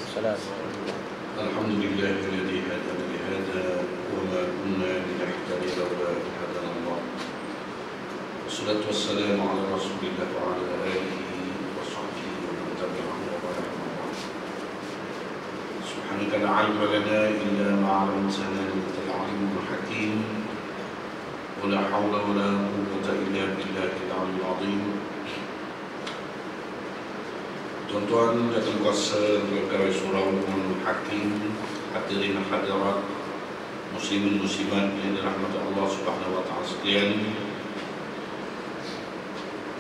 Salam. Alhamdulillahilladzi hadana li hadza wa ma kunna linahtadiya lawla an hadana Allah. Wassalatu wassalamu ala Rasulillah wa ala alihi wa sahbihi wa man tabi'ahu wa ba'd. Subhanaka la 'ilma lana illa ma 'allamtana innaka al-'alimul hakim. Wa la hawla wa la quwwata illa billahil 'aliyyil 'azim. Tuan-tuan dan kuasa pegawai surau Hakim, hadirin hadirat, muslimin muslimat yang dirahmati Allah Subhanahu wa taala sekalian.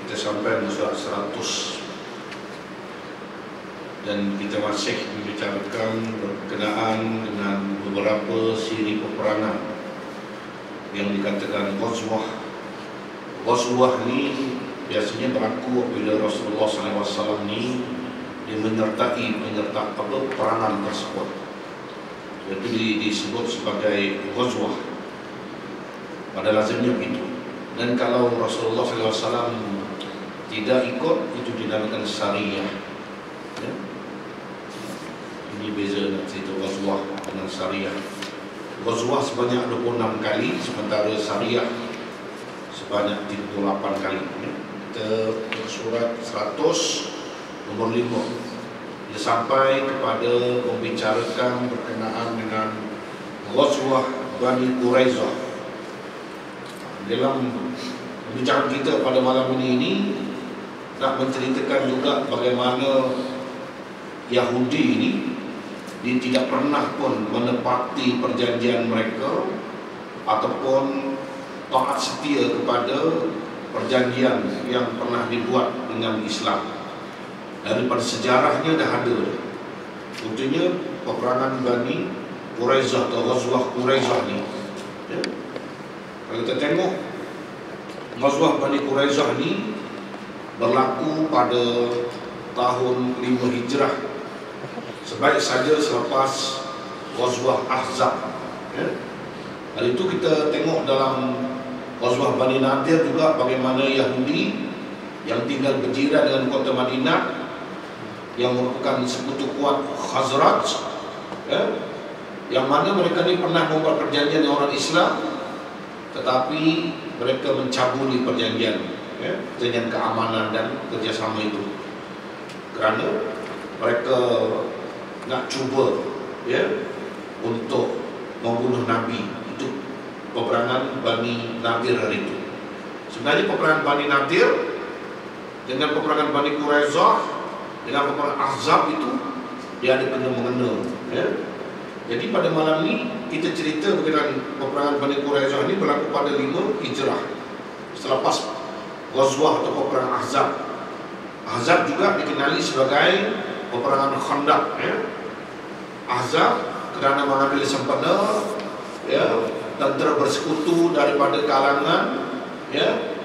Kita sampai di surat 100 dan kita masih membicarakan berkenaan dengan beberapa siri peperangan yang dikatakan Ghazwah. Ghazwah ni biasanya berlaku bila Rasulullah SAW ni dia menyertai peperangan tersebut. Itu disebut sebagai Ghazwah. Pada lazimnya begitu. Dan kalau Rasulullah SAW tidak ikut, itu dinamakan Sariyah. Ya? Ini beza cerita Ghazwah dengan Sariyah. Ghazwah sebanyak 26 kali, sementara Sariyah sebanyak 38 kali. Ya? Kita surat 100 nomor 5 dia sampai kepada membicarakan berkenaan dengan Ghazwah Bani Quraisyah. Dalam pembicaraan kita pada malam ini nak menceritakan juga bagaimana Yahudi ini dia tidak pernah pun menepati perjanjian mereka ataupun taat setia kepada perjanjian yang pernah dibuat dengan Islam. Daripada sejarahnya dah ada. Contohnya peperangan Bani Quraisyah atau Ghazwah Quraisyah ni. Ya. Kalau kita tengok Ghazwah Bani Quraisyah ni berlaku pada tahun 5 Hijrah. Sebaik saja selepas Ghazwah Ahzab. Ya. Hari itu kita tengok dalam Ghazwah Bani Nadir juga bagaimana Yahudi yang tinggal berjiran dengan kota Madinah yang merupakan sekutu kuat Khazraj, ya, yang mana mereka ni pernah membuat perjanjian dengan orang Islam, tetapi mereka mencabuli perjanjian, ya, perjanjian keamanan dan kerjasama itu kerana mereka nak cuba, ya, untuk membunuh Nabi. Itu peperangan Bani Nadir hari itu. Sebenarnya peperangan Bani Nadir dengan peperangan Bani Quraisyah dengan peperangan Ahzab itu dia ada kena-mengena, ya. Jadi pada malam ni kita cerita berkenaan peperangan Bani Quraisyah ini berlaku pada 5 Hijrah selepas Ghazwah atau peperangan Ahzab. Ahzab juga dikenali sebagai peperangan Khandaq, ya. Ahzab kerana mengambil sempena, ya, tentera bersekutu daripada kalangan, ya,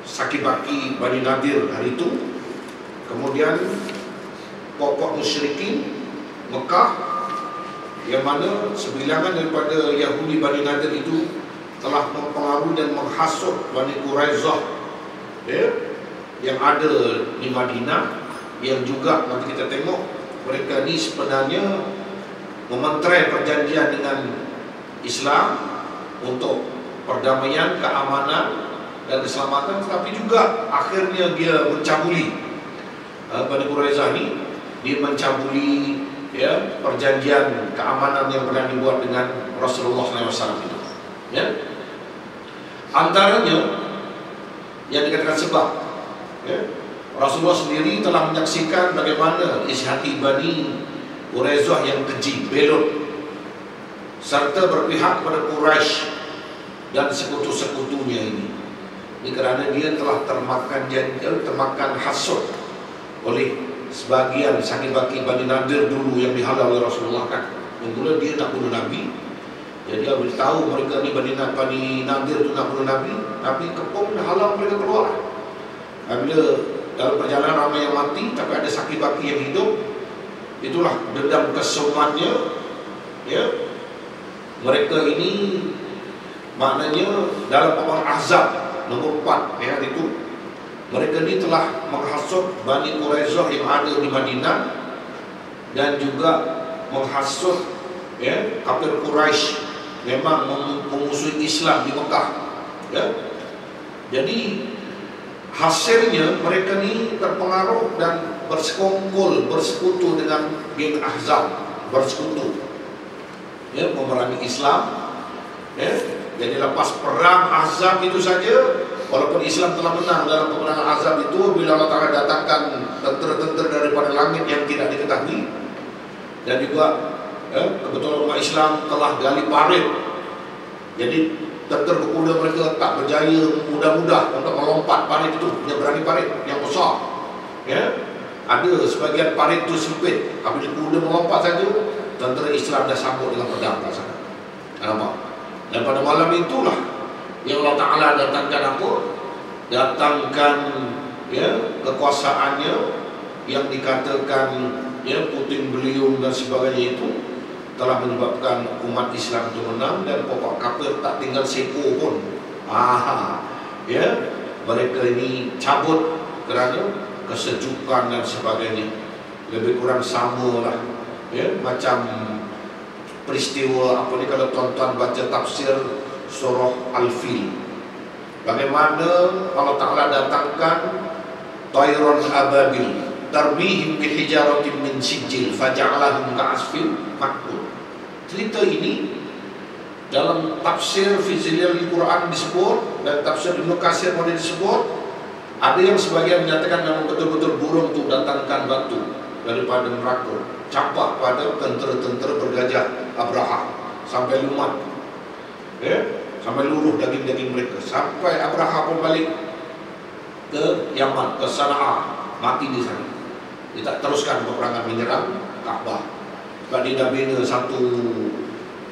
Saki-baki Bani Nadir hari itu. Kemudian pokok musyrikin Mekah yang mana sebilangan daripada Yahudi Bani Nadir itu telah mempengaruhi dan menghasut Bani Quraisyah, ya, yang ada di Madinah, yang juga nanti kita tengok mereka ni sebenarnya mementerai perjanjian dengan Islam untuk perdamaian, keamanan dan keselamatan, tetapi juga akhirnya dia mencabuli Bani Quraisyah ni, dia mencabuli, ya, perjanjian keamanan yang pernah dibuat dengan Rasulullah SAW itu, ya. Antaranya yang dikatakan sebab, ya, Rasulullah sendiri telah menyaksikan bagaimana isi hati Bani Quraisyah yang keji, belot, serta berpihak pada Quraisy dan sekutu-sekutunya ini. Ini kerana dia telah termakan hasut oleh sebahagian Saki-baki Bani Nadir dulu yang dihalau oleh Rasulullah, kan. Mula dia nak bunuh Nabi. Jadi dia beritahu mereka ni Bani Nadir tu nak bunuh Nabi. Nabi kepung halau mereka keluar. Bila dalam perjalanan ramai yang mati, tapi ada Saki-baki yang hidup. Itulah dendam kesumatnya, ya. Mereka ini maknanya dalam peperangan Ahzab nomor 4, ya, itu mereka ni telah menghasut Bani Quraisyah yang ada di Madinah dan juga menghasut ya kafir Quraisy memang memusuhi Islam di Mekah ya. Jadi hasilnya mereka ni terpengaruh dan bersekongkol, bersekutu dengan geng Ahzab, bersekutu ya, memerangi Islam ya. Jadi lepas perang Ahzab itu saja, walaupun Islam telah menang dalam peperangan Ahzab itu, bila Allah Ta'ala datangkan tentera-tentera daripada langit yang tidak diketahui, dan juga kebetulan umat Islam telah gali parit, jadi tentera berkuda mereka tak berjaya mudah-mudah untuk melompat parit itu, menyeberangi parit yang besar ya. Ada sebagian parit itu sempit, apabila kuda melompat saja, tentera Islam dah sambut dengan pedang kat sana. Nampak? Dan pada malam itulah yang Allah Ta'ala datangkan apa? Datangkan ya kekuasaannya yang dikatakan ya puting beliung dan sebagainya itu telah menyebabkan umat Islam itu menang, dan pokok kafir tak tinggal seko pun. Ya, mereka ini cabut kerana kesejukan dan sebagainya. Lebih kurang sama lah ya, macam peristiwa apa ni kalau tuan-tuan baca tafsir surah Al-Fil, bagaimana Allah Ta'ala datangkan Tayron Ababil tarmihim bihijaratin min sijil faja'alahum ka'asfin ma'kul. Cerita ini dalam tafsir fi Zilal Quran disebut, dan tafsir Ibnu Katsir pun disebut. Ada yang sebagian menyatakan memang betul-betul burung tu datangkan batu daripada neraka, campak pada tentera-tentera bergajah Abraha sampai lumat ya, sampai luruh daging-daging mereka, sampai Abraha pun balik ke Yaman, ke Sana'a, mati di sana. Dia tak teruskan peperangan menyerang Kaabah, sebab dia dah bina satu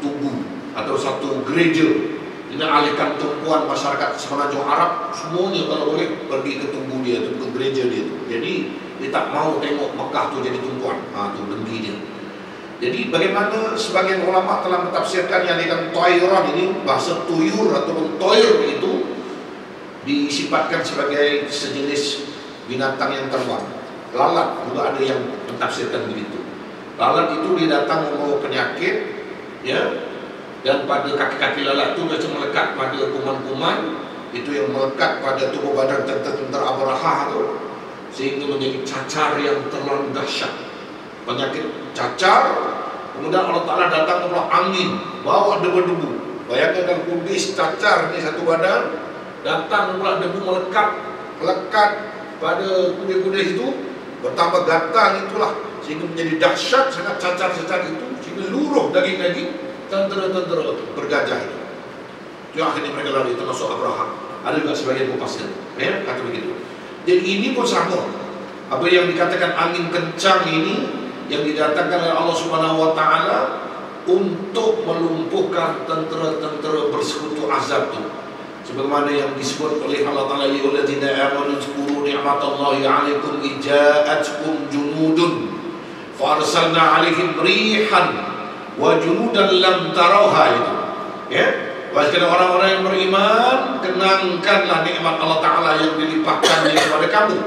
tugu atau satu gereja. Ini alihkan tumpuan masyarakat semenanjung Arab semuanya kalau boleh pergi ke tugu dia tu, ke gereja dia tu. Jadi dia tak mau tengok Mekah tu jadi tumpuan. Tu dengki dia. Jadi bagaimana sebagian ulama telah mentafsirkan yang dengan Tayron ini, bahasa tuyur ataupun toir itu disifatkan sebagai sejenis binatang yang terbang. Lalat juga ada yang mentafsirkan begitu. Lalat itu dia datang membawa penyakit ya, dan pada kaki-kaki lalat itu macam melekat pada kuman-kuman itu yang melekat pada tubuh badan tentera Abraha itu, sehingga menjadi cacar yang terlalu dahsyat. Penyakit cacar, kemudian Allah Ta'ala datang membawa angin, bawa debu-debu. Bayangkan kalau kudis cacar ni satu badan, datang pula debu melekat pada kudis-kudis itu, bertambah gatal itulah, sehingga menjadi dahsyat sangat cacar-cacar itu, sehingga luruh daging-daging tentera-tentera bergajah itu. Yang akhirnya mereka lari, termasuk Abraha. Ada juga sebagian mufassir ya, kata begitu. Jadi ini pun sama. Apa yang dikatakan angin kencang ini yang didatangkan oleh Allah Subhanahu wa Ta'ala untuk melumpuhkan tentera-tentera bersekutu Ahzab itu. Sebagaimana yang disebut oleh Allah Ta'ala, ya alladzina amanu zkuru ni'matallahi 'alaikum ija'atkum junudun fa arsalna 'alaihim rihan wa junudan lam tarauha itu. Ya. Wahai orang-orang yang beriman, kenangkanlah nikmat Allah Ta'ala yang dilimpahkannya kepada kamu.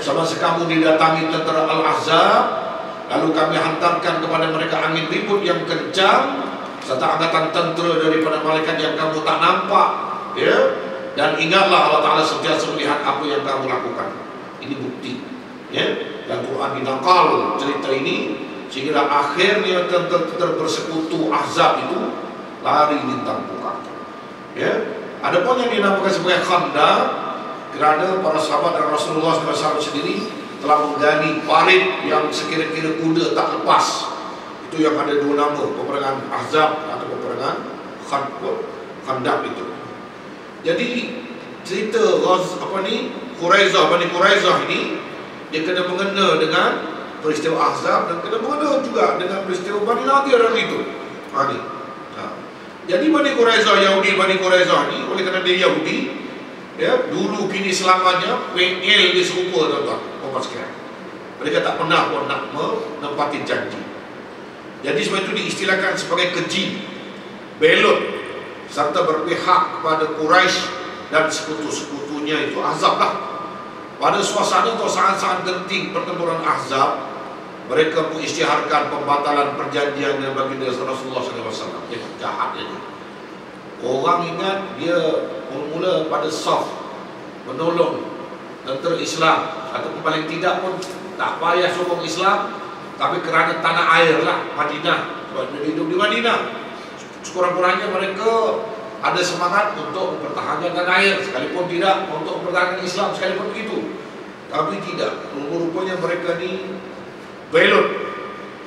Semasa kamu didatangi tentera Al-Ahzab, lalu kami hantarkan kepada mereka angin ribut yang kencang serta angkatan tentera daripada malaikat yang kamu tak nampak ya. Dan ingatlah Allah Ta'ala sentiasa melihat apa yang kamu lakukan. Ini bukti ya. Dan Quran dinakal cerita ini sehingga akhirnya tentera bersekutu Ahzab itu lari lintang pukang ya. Adapun yang dinamakan sebagai Khandaq, kerana para sahabat dan Rasulullah SAW sendiri telah menggali parit yang sekira-kira kuda tak lepas. Itu yang ada dua nama, peperangan Ahzab atau peperangan Khandaq itu. Jadi cerita Quraizah, Bani Quraizah ini dia kena mengena dengan peristiwa Ahzab dan kena mengena juga dengan peristiwa Bani Nadir hari itu. Jadi Bani Quraizah, Bani Quraizah ni, oleh kerana dia Yahudi ya, dulu kini selamanya PL dia serupa tuan-tuan, kompas sekalian. Mereka tak pernah pun nak menepati janji. Jadi sebab itu diistilahkan sebagai keji, belot, serta berpihak kepada Quraisy dan sekutu-sekutunya itu Ahzab lah. Pada suasana itu sangat-sangat genting pertempuran Ahzab, mereka mengisytiharkan pembatalan perjanjian dengan baginda Rasulullah SAW. Jahat ini. Orang ingat dia mula pada soft menolong tentera Islam, ataupun paling tidak pun tak payah sokong Islam, tapi kerana tanah air lah, Madinah, sebab dia hidup di Madinah, sekurang-kurangnya mereka ada semangat untuk mempertahankan tanah air, sekalipun tidak untuk mempertahankan Islam, sekalipun begitu. Tapi tidak, rupa-rupanya mereka ni belot,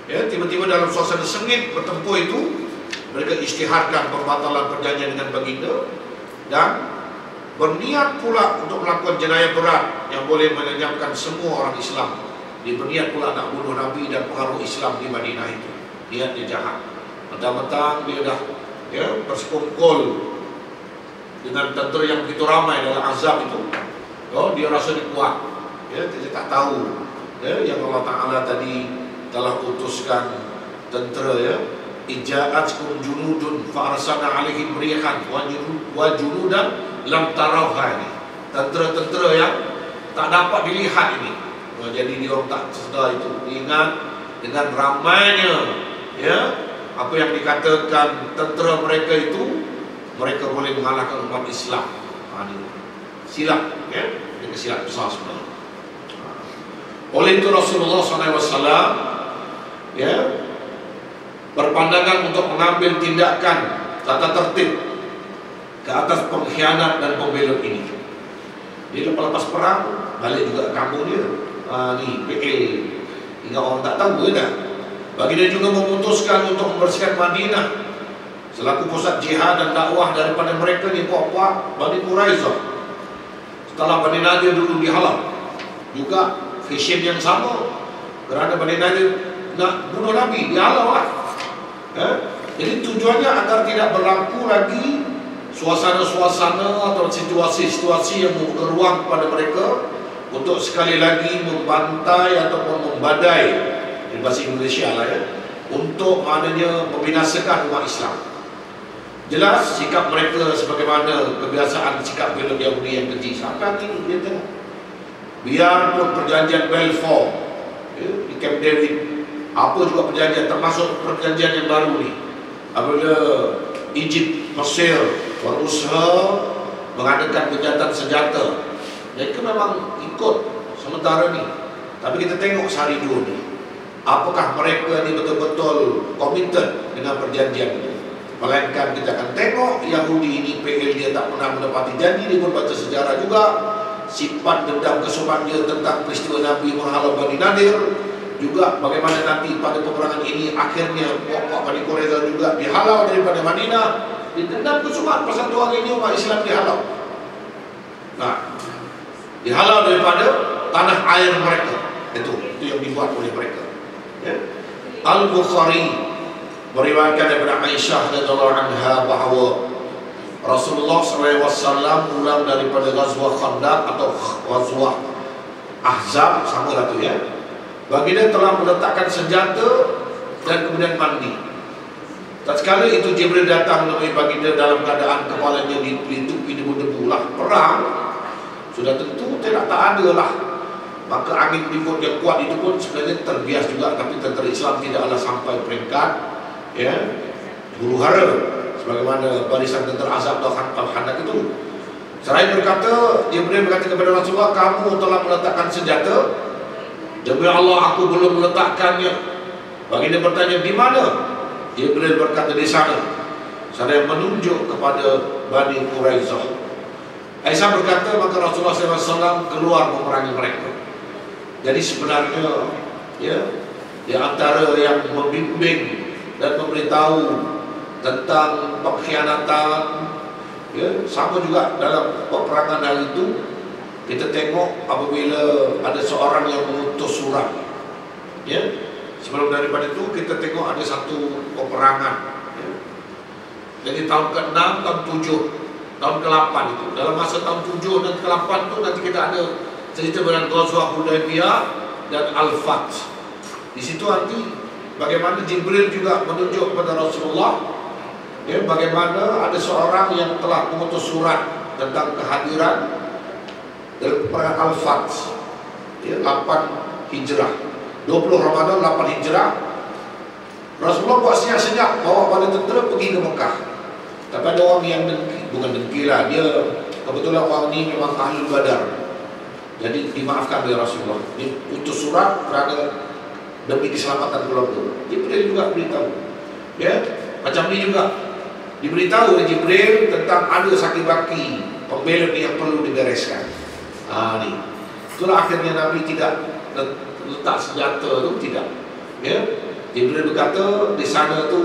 ya, tiba-tiba dalam suasana sengit bertempur itu, mereka isytiharkan pembatalan perjanjian dengan baginda dan berniat pula untuk melakukan jenayah berat yang boleh melenyapkan semua orang Islam. Dia berniat pula nak bunuh Nabi dan pengaruh Islam di Madinah itu. Niatnya jahat. Mentang-mentang dia dah bersekongkol dengan tentera yang begitu ramai dalam azab itu. Dia rasa dia kuat. Dia tak tahu yang Allah Ta'ala tadi telah utuskan tentera, Ija'atkum junudun fa'arsalna alaihim rihan wa junudan lam tarawha. Tentera-tentera yang tak dapat dilihat ini. Jadi dia orang tak sedar itu. Ingat dengan ramainya apa yang dikatakan tentera mereka itu, mereka boleh mengalahkan umat Islam. Silap, ini silap besar sebenarnya. Oleh itu Rasulullah SAW berpandangan untuk mengambil tindakan tata tertib ke atas pengkhianat dan pembelot ini. Dia lepas perang balik juga ke kampung dia. Ni PL, hingga orang tak tahu ke tak. Baginda juga memutuskan untuk membersihkan Madinah selaku pusat jihad dan dakwah daripada mereka ni puak-puak Bani Quraizah. Setelah Bani Nadir dulu dihalau, juga fashion yang sama, kerana Bani Nadir nak bunuh Nabi, dihalau lah. Jadi tujuannya agar tidak berlaku lagi suasana-suasana atau situasi-situasi yang membuka ruang kepada mereka untuk sekali lagi membantai ataupun membadai, di bahasa Indonesia lah untuk maknanya membinasakan umat Islam. Jelas sikap mereka sebagaimana kebiasaan sikap belot Yahudi yang keji. Sampai ini dia tengok, biarpun perjanjian Balfour di Camp David, apa juga perjanjian, termasuk perjanjian yang baru ni, apabila Egypt, Mesir berusaha mengadakan gencatan senjata, mereka memang ikut sementara ni. Tapi kita tengok sehari dua ni, apakah mereka ni betul-betul komited dengan perjanjian itu. Melainkan kita akan tengok Yahudi ini, PL dia tak pernah menepati janji. Dia pun baca sejarah juga, sifat dendam kesopan dia tentang peristiwa Nabi menghalau Bani Nadir, juga bagaimana nanti pada peperangan ini akhirnya puak-puak Bani Quraizah juga dihalau daripada Madinah. Dendam kesopan pasal tu hari ini umat Islam dihalau. Dihalau daripada tanah air mereka. Itu yang dibuat oleh mereka. Al-Bukhari meriwayatkan daripada Aisyah radhiyallahu anha bahawa Rasulullah SAW pulang daripada Ghazwah Khandaq atau Ghazwah Ahzab, sama lah tu Baginda telah meletakkan senjata dan kemudian mandi. Tatkala itu Jibril datang menemui baginda dalam keadaan kepalanya ditutupi debu-debu lah. Perang sudah tentu tak ada lah. Maka angin timur yang kuat itu pun sebenarnya terbias juga, tapi tentera Islam tidaklah sampai peringkat huru hara sebagaimana barisan tentera Azab atau Khandaq itu. Seraya berkata, Jibril berkata kepada Rasulullah, kamu telah meletakkan senjata? Demi Allah, aku belum meletakkannya. Baginda bertanya, di mana? Jibril berkata, di sana. Saya menunjuk kepada Bani Quraizah. Aisyah berkata, maka Rasulullah SAW keluar memerangi mereka. Jadi sebenarnya di antara yang membimbing dan memberitahu tentang pengkhianatan, sama juga dalam peperangan hari itu. Kita tengok apabila ada seorang yang mengutus surat, sebelum daripada itu kita tengok ada satu peperangan. Jadi tahun ke-6, tahun 7, tahun ke-8 itu. Dalam masa tahun 7 dan ke-8 itu nanti kita ada cerita dengan Ghazwah Hudaybiyah dan Al-Fath. Di situ nanti bagaimana Jibril juga menunjuk kepada Rasulullah, bagaimana ada seorang yang telah mengutus surat tentang kehadiran dari perang Al-Fath 8 Hijrah. 20 Ramadan 8 Hijrah, Rasulullah buat senyap-senyap bawa pada tentera pergi ke Mekah. Tapi ada orang yang dengki, bukan dengki lah, dia kebetulan orang ni memang ahli Badar, jadi dimaafkan oleh Rasulullah. Dia utus surat kerana demi keselamatan keluarga. Jibril juga beritahu, ya, macam ni juga diberitahu oleh Jibril tentang ada sakit baki pembela ni yang perlu dibereskan. Ni itulah akhirnya Nabi tidak letak senjata tu, tidak, ya. Jibril berkata di sana tu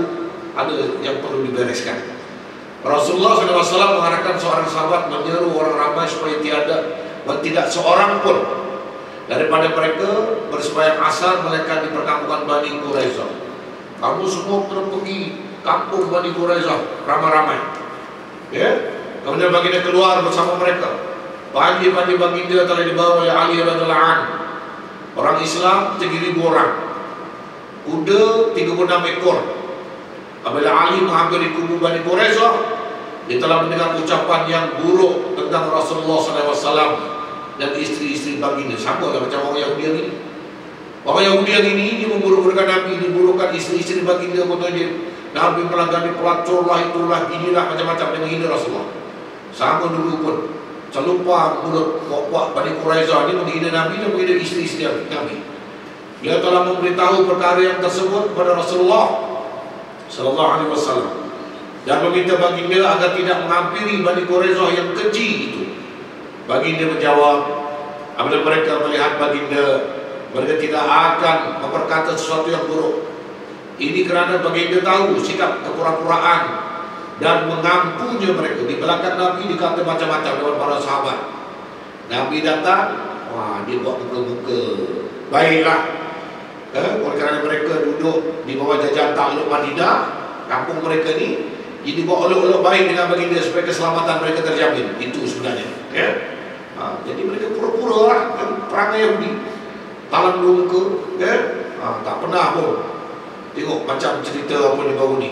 ada yang perlu dibereskan. Rasulullah SAW mengarahkan seorang sahabat menyeru orang ramai supaya tidak seorang pun daripada mereka bersembahyang asar melainkan di perkampungan Bani Quraisyah. Kamu semua pergi kampung Bani Quraisyah ramai-ramai, ya. Kemudian baginda keluar bersama mereka. Pagi-pagi baginda telah dibawa oleh Ali radhiyallahu anhu. Orang Islam 3.000 orang, kuda 36 ekor. Apabila Ali menghampiri kubu Bani Quraisyah, dia telah mendengar ucapan yang buruk tentang Rasulullah SAW dan isteri-isteri baginda. Sama lah macam orang Yahudi yang ini. Orang Yahudi yang ini, dia memburuk-burukkan Nabi, diburukkan isteri-isteri baginda, dia Nabi melanggar, pelacur lah, itulah, inilah, macam-macam, dia menghina Rasulullah. Sama dulu pun selupa mulut buat Bani Quraisyah ni menghina Nabi dan menghina isteri-isteri Nabi. Dia telah memberitahu perkara yang tersebut kepada Rasulullah SAW dan meminta baginda agar tidak menghampiri Bani Quraisyah yang keji itu. Baginda menjawab, apabila mereka melihat baginda, mereka tidak akan memperkata sesuatu yang buruk. Ini kerana baginda tahu sikap kepura-puraan dan mengampunya mereka. Di belakang Nabi dikata macam-macam dengan para sahabat. Nabi datang, wah, dia buat muka-muka baiklah. Oleh kerana mereka duduk di bawah jajahan takluk Madinah, kampung mereka ni, jadi buat olok-olok baik dengan baginda supaya keselamatan mereka terjamin. Itu sebenarnya, ya. Jadi mereka pura-pura lah, perangai Yahudi, talam dulu muka, ya. Tak pernah pun tengok macam cerita apa ni baru ni,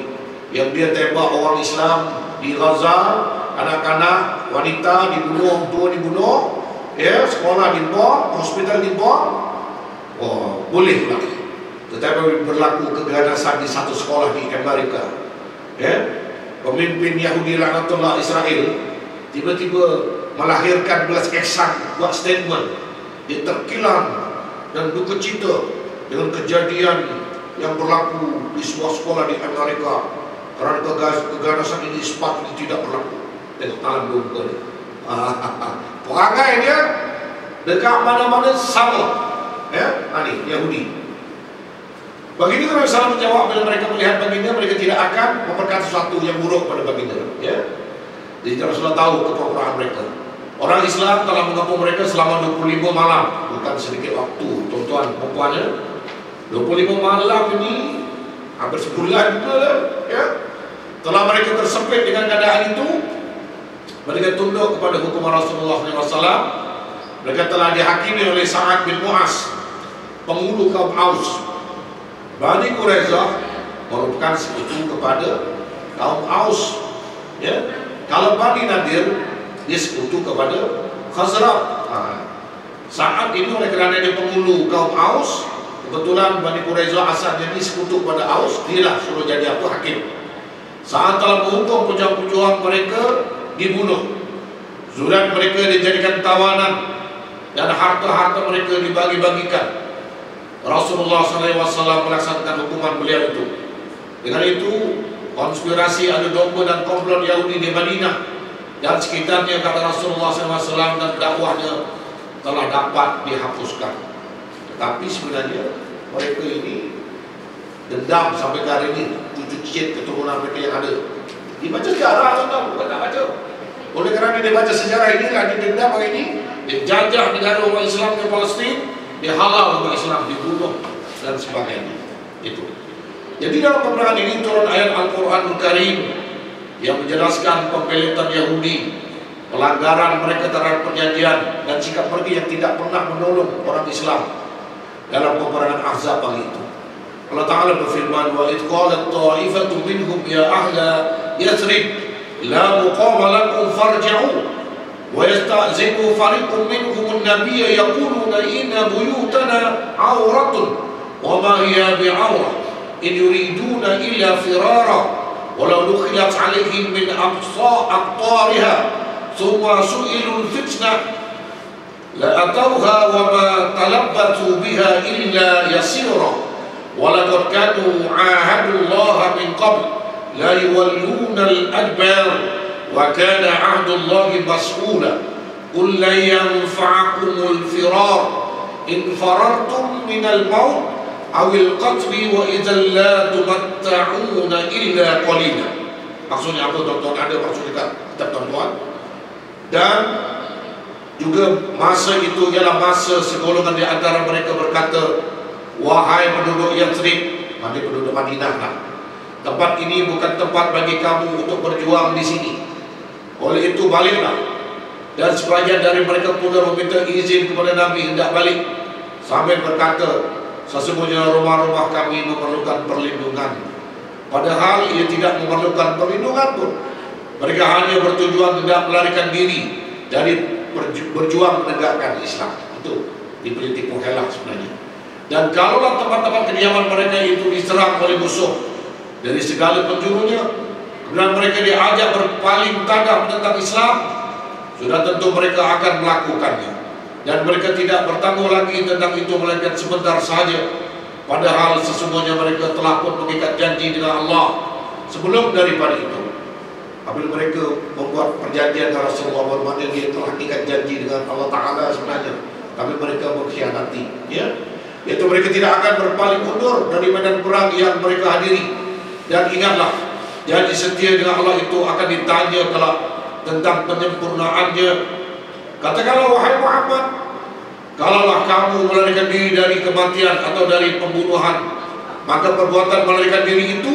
yang dia tembak orang Islam di Gaza, anak-anak, wanita dibunuh, orang tua dibunuh, ya, sekolah dibom, hospital dibom. Oh, boleh pula. Tetapi berlaku keganasan di satu sekolah di Amerika, ya, pemimpin Yahudi laknatullah Israel tiba-tiba melahirkan belas kesan, buat statement. Dia terkilan dan duka cita dengan kejadian yang berlaku di sebuah sekolah di Amerika, kerana keganasan ini sepatutnya tidak berlaku. Tengok tangan dulu ni, perangai dia dekat mana-mana sama, ya. Ni Yahudi. Baginda Nabi SAW menjawab, bila mereka melihat baginda, mereka tidak akan memperkata sesuatu yang buruk pada baginda, ya. Jadi Rasulullah tahu kepura-puraan mereka. Orang Islam telah mengepung mereka selama 25 malam, bukan sedikit waktu, tuan-tuan perempuannya. 25 malam ini hampir sebulan juga lah, ya. Telah mereka tersempit dengan keadaan itu, mereka tunduk kepada hukuman Rasulullah SAW. Mereka telah dihakimi oleh Sa'ad bin Mu'az, penghulu kaum Aus. Bani Quraisyah merupakan sekutu kepada kaum Aus, ya. Kalau Bani Nadir, dia sekutu kepada Khazraj. Saat ini oleh kerana dia penghulu kaum Aus, kebetulan Bani Quraisyah asalnya ini sekutu kepada Aus, dialah suruh jadi apa, hakim. Saat telah menghukum pejuang-pejuang mereka dibunuh, zulat mereka dijadikan tawanan, dan harta-harta mereka dibagi-bagikan. Rasulullah SAW melaksanakan hukuman beliau itu. Dengan itu, konspirasi adu domba dan komplot Yahudi di Madinah dan sekitarnya, kata Rasulullah SAW, dan dakwahnya telah dapat dihapuskan. Tetapi sebenarnya mereka ini dendam sampai ke hari ini. Cucu cicit keturunan mereka yang ada, dibaca sejarah, tuan-tuan, bukan tak baca. Oleh kerana dia baca sejarah ini, dia dendam hari ini, dia jajah negara umat Islam di Palestin, dia halal umat Islam dibunuh dan sebagainya. Itu. Jadi dalam peperangan ini turun ayat Al-Quranul Karim yang menjelaskan pembelitan Yahudi, pelanggaran mereka terhadap perjanjian, dan sikap mereka yang tidak pernah menolong orang Islam dalam peperangan Ahzab pagi itu. Allah Ta'ala berfirman, wa idh qalat ta'ifatu minhum ya ahla Yathrib la muqama lakum farji'u wa yasta'zinu fariqun minhum an-nabiyya yaquluna inna buyutana awratun wa ma hiya bi'awrah in yuriduna illa firara walau dukhilat 'alaihim min aqtariha thumma su'ilul fitnah la atawha wa ma talabbatu biha illa yasira walaqad kanu 'ahadullaha min qabl la yuwalluna al-adbar wa kana 'ahdullahi mas'ula qul la yanfa'akumul firar in farartum minal maut awil qatli wa idzal la tumatta'una illa qalila. Maksudnya apa tuan-tuan? Ada maksud dekat kitab tuan-tuan. Dan juga masa itu ialah masa segolongan di antara mereka berkata, wahai penduduk Yathrib, maknanya penduduk Madinah lah, tempat ini bukan tempat bagi kamu untuk berjuang di sini. Oleh itu baliklah. Dan sebagian dari mereka pula meminta izin kepada Nabi hendak balik, sambil berkata, sesungguhnya rumah-rumah kami memerlukan perlindungan. Padahal ia tidak memerlukan perlindungan pun. Mereka hanya bertujuan hendak melarikan diri dari berjuang menegakkan Islam. Itu dipeliti Helah sebenarnya. Dan kalaulah tempat-tempat kediaman mereka itu diserang oleh musuh dari segala penjurunya, kemudian mereka diajak berpaling tanah tentang Islam, sudah tentu mereka akan melakukannya. Dan mereka tidak bertangguh lagi tentang itu melainkan sebentar saja. Padahal sesungguhnya mereka telah pun mengikat janji dengan Allah sebelum daripada itu. Apabila mereka membuat perjanjian dengan Rasulullah, bermakna dia telah mengikat janji dengan Allah Ta'ala sebenarnya, tapi mereka mengkhianati, ya. Iaitu mereka tidak akan berpaling mundur dari medan perang yang mereka hadiri. Dan ingatlah, janji setia dengan Allah itu akan ditanya kelak tentang penyempurnaannya. Katakanlah wahai Muhammad, kalaulah kamu melarikan diri dari kematian atau dari pembunuhan, maka perbuatan melarikan diri itu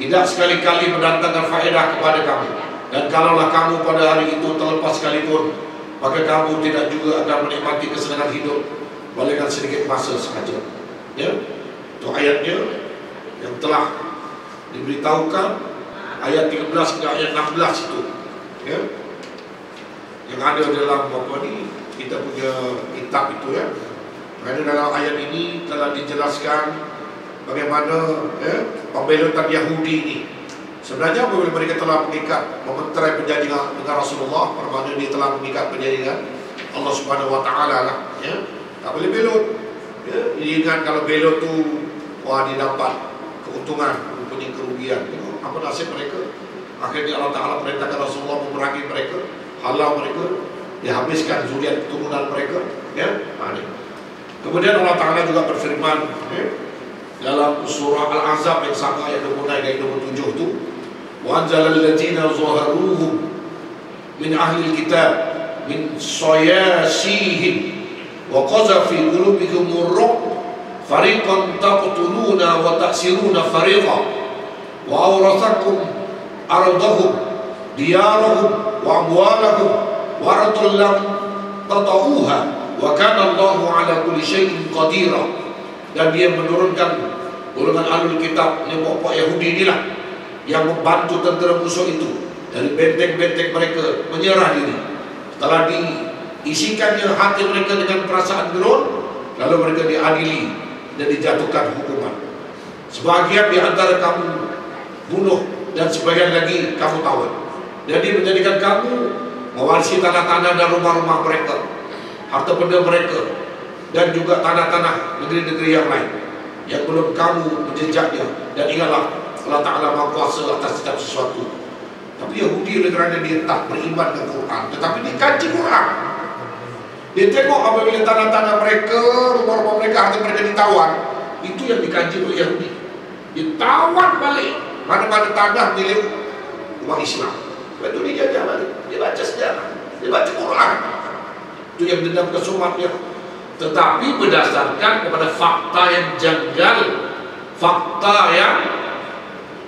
tidak sekali-kali mendatangkan faedah kepada kamu. Dan kalaulah kamu pada hari itu terlepas sekalipun, maka kamu tidak juga akan menikmati kesenangan hidup melainkan sedikit masa sahaja. Ya, itu ayatnya yang telah diberitahukan, ayat 13 hingga ayat 16 itu, ya, yang ada dalam apa ni, kita punya kitab itu, ya. Kerana dalam ayat ini telah dijelaskan bagaimana, ya, pembelotan Yahudi ini. Sebenarnya apabila mereka telah mengikat, mementerai perjanjian dengan Rasulullah, bermakna dia telah mengikat perjanjian Allah Subhanahu Wa Taala lah, ya. Tak boleh belot, ya. Ingat kalau belot tu, wah, dia dapat keuntungan, mempunyai kerugian. Apa nasib mereka? Akhirnya Allah Taala perintahkan Rasulullah memerangi mereka, halau mereka, dihabiskan zuriat keturunan mereka, ya. Kemudian Allah Ta'ala juga berfirman, ya, dalam surah Al-Ahzab yang sama ayat 26 dan 27 itu, wa anzalal ladzina zaharuhum min ahli kitab min sayasihim wa qaza fi qulubihim ar-ru'b fariqan taqtuluna wa ta'siruna fariqa wa awrathakum ardahum diyarahum wa amwalahum wa ardul lam tata'uha wa kana Allahu ala kulli syai'in qadira. Dan dia menurunkan golongan ahlul kitab, ini pokok Yahudi inilah yang membantu tentera musuh itu dari benteng-benteng mereka menyerah diri. Setelah diisikannya hati mereka dengan perasaan gerun, lalu mereka diadili dan dijatuhkan hukuman. Sebagian di antara kamu bunuh dan sebagian lagi kamu tawan. Jadi menjadikan kamu mewarisi tanah-tanah dan rumah-rumah mereka, harta benda mereka, dan juga tanah-tanah negeri-negeri yang lain yang belum kamu menjejaknya. Dan ingatlah, Allah Ta'ala Maha Kuasa atas setiap sesuatu. Tapi Yahudi oleh kerana dia tak beriman dengan Quran, tetapi dia kaji Quran. Dia tengok apabila tanah-tanah mereka, rumah-rumah mereka, harta mereka ditawan, itu yang dikaji oleh Yahudi. Dia tawan balik mana-mana tanah milik umat Islam. Lepas itu dia jajah balik, dia baca sejarah, dia baca Quran. Itu yang dendam kesumatnya. Tetapi berdasarkan kepada fakta yang janggal, fakta yang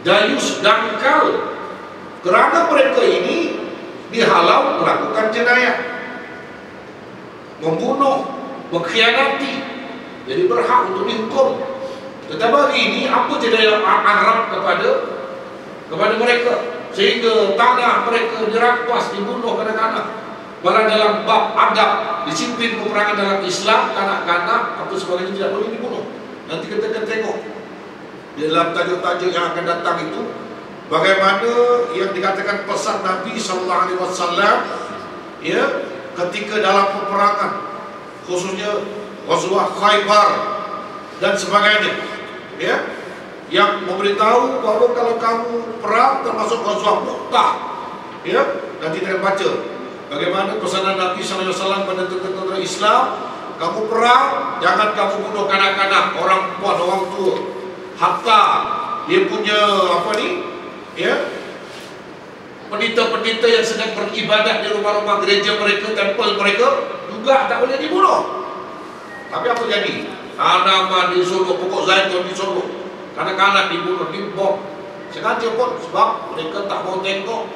dayus dangkal. Kerana mereka ini dihalau melakukan jenayah, membunuh, mengkhianati, jadi berhak untuk dihukum. Tetapi hari ini apa jenayah Arab kepada mereka, sehingga tanah mereka dirampas, dibunuh kanak-kanak. Malah dalam bab adab, disiplin peperangan dalam Islam, kanak-kanak atau sebagainya tidak boleh dibunuh. Nanti kita akan tengok di dalam tajuk-tajuk yang akan datang itu bagaimana yang dikatakan pesan Nabi sallallahu alaihi wasallam ya ketika dalam peperangan, khususnya Ghazwah Khaybar dan sebagainya, ya, yang memberitahu bahawa kalau kamu perang termasuk Ghazwah Mu'tah, ya, nanti kita baca bagaimana pesanan Nabi sallallahu alaihi wasallam pada tentara Islam. Kamu perang, jangan kamu bunuh kanak-kanak, orang tua, orang tua, hatta dia punya apa ni, ya, pendeta-pendeta yang sedang beribadat di rumah-rumah gereja mereka, tempel mereka juga tak boleh dibunuh. Tapi apa jadi? Tanaman disuruh, pokok zaitun disuruh, kanak-kanak dibunuh, dibom. Sengaja pun sebab mereka tak mau tengok,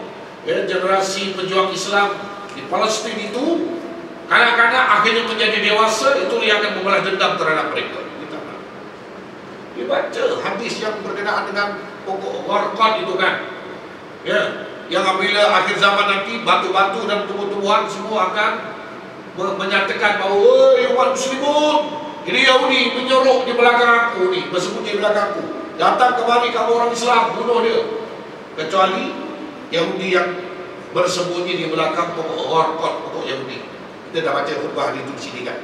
ya, generasi pejuang Islam di Palestin itu kanak-kanak akhirnya menjadi dewasa, itu yang akan membalas dendam terhadap mereka. Dia baca hadis yang berkenaan dengan pokok warqat itu kan, ya, yang apabila akhir zaman nanti batu-batu dan tumbuh-tumbuhan semua akan menyatakan bahawa, "Woi umat muslimun, ini Yahudi menyorok di belakang aku ni, bersembunyi di belakang aku. Datang kemari kamu orang Islam, bunuh dia." Kecuali Yahudi yang bersembunyi di belakang pokok warqat, pokok Yahudi. Kita dah baca khutbah hari itu di sini kan.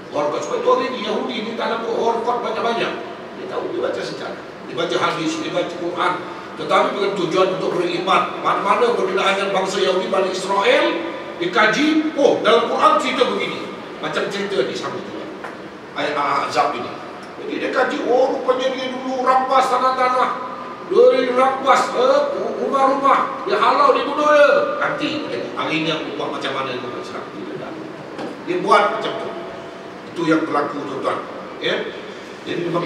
Warqat, sebab itu hari ini Yahudi ni tanam warqat banyak-banyak. Dia tahu, dia baca sejarah, dia baca hadis, dia baca Quran. Tetapi bukan tujuan untuk beriman. Mana-mana perbezaan bangsa Yahudi Bani Israel dikaji, oh dalam Quran cerita begini, macam cerita di sama juga ayat Ahzab ini. Jadi dia kaji, oh rupanya dia dulu rampas tanah-tanah, dia rampas rumah-rumah, dia halau, dia bunuh dia. Nanti hari ini aku buat macam mana dengan Islam. Dia buat macam tu. Itu yang berlaku, tuan-tuan, ya. Jadi memang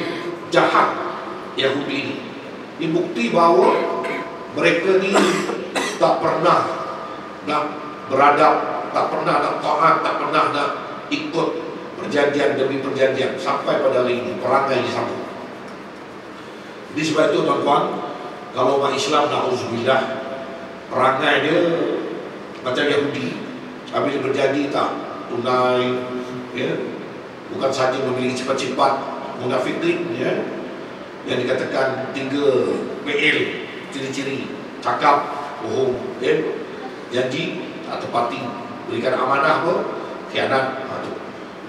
jahat Yahudi ini. Ini bukti bahawa mereka ni tak pernah nak beradab, tak pernah nak taat, tak pernah nak ikut perjanjian demi perjanjian sampai pada hari ini perangai disambung. Jadi sebab itu tuan-tuan, kalau umat Islam na'udzubillah perangai dia macam Yahudi, habis berjanji tak tunai, ya, bukan saja memiliki cepat-cepat munafikin, ya, yang dikatakan 3 PL ciri-ciri, cakap, bohong, ya, janji tak tepati, berikan amanah apa, khianat.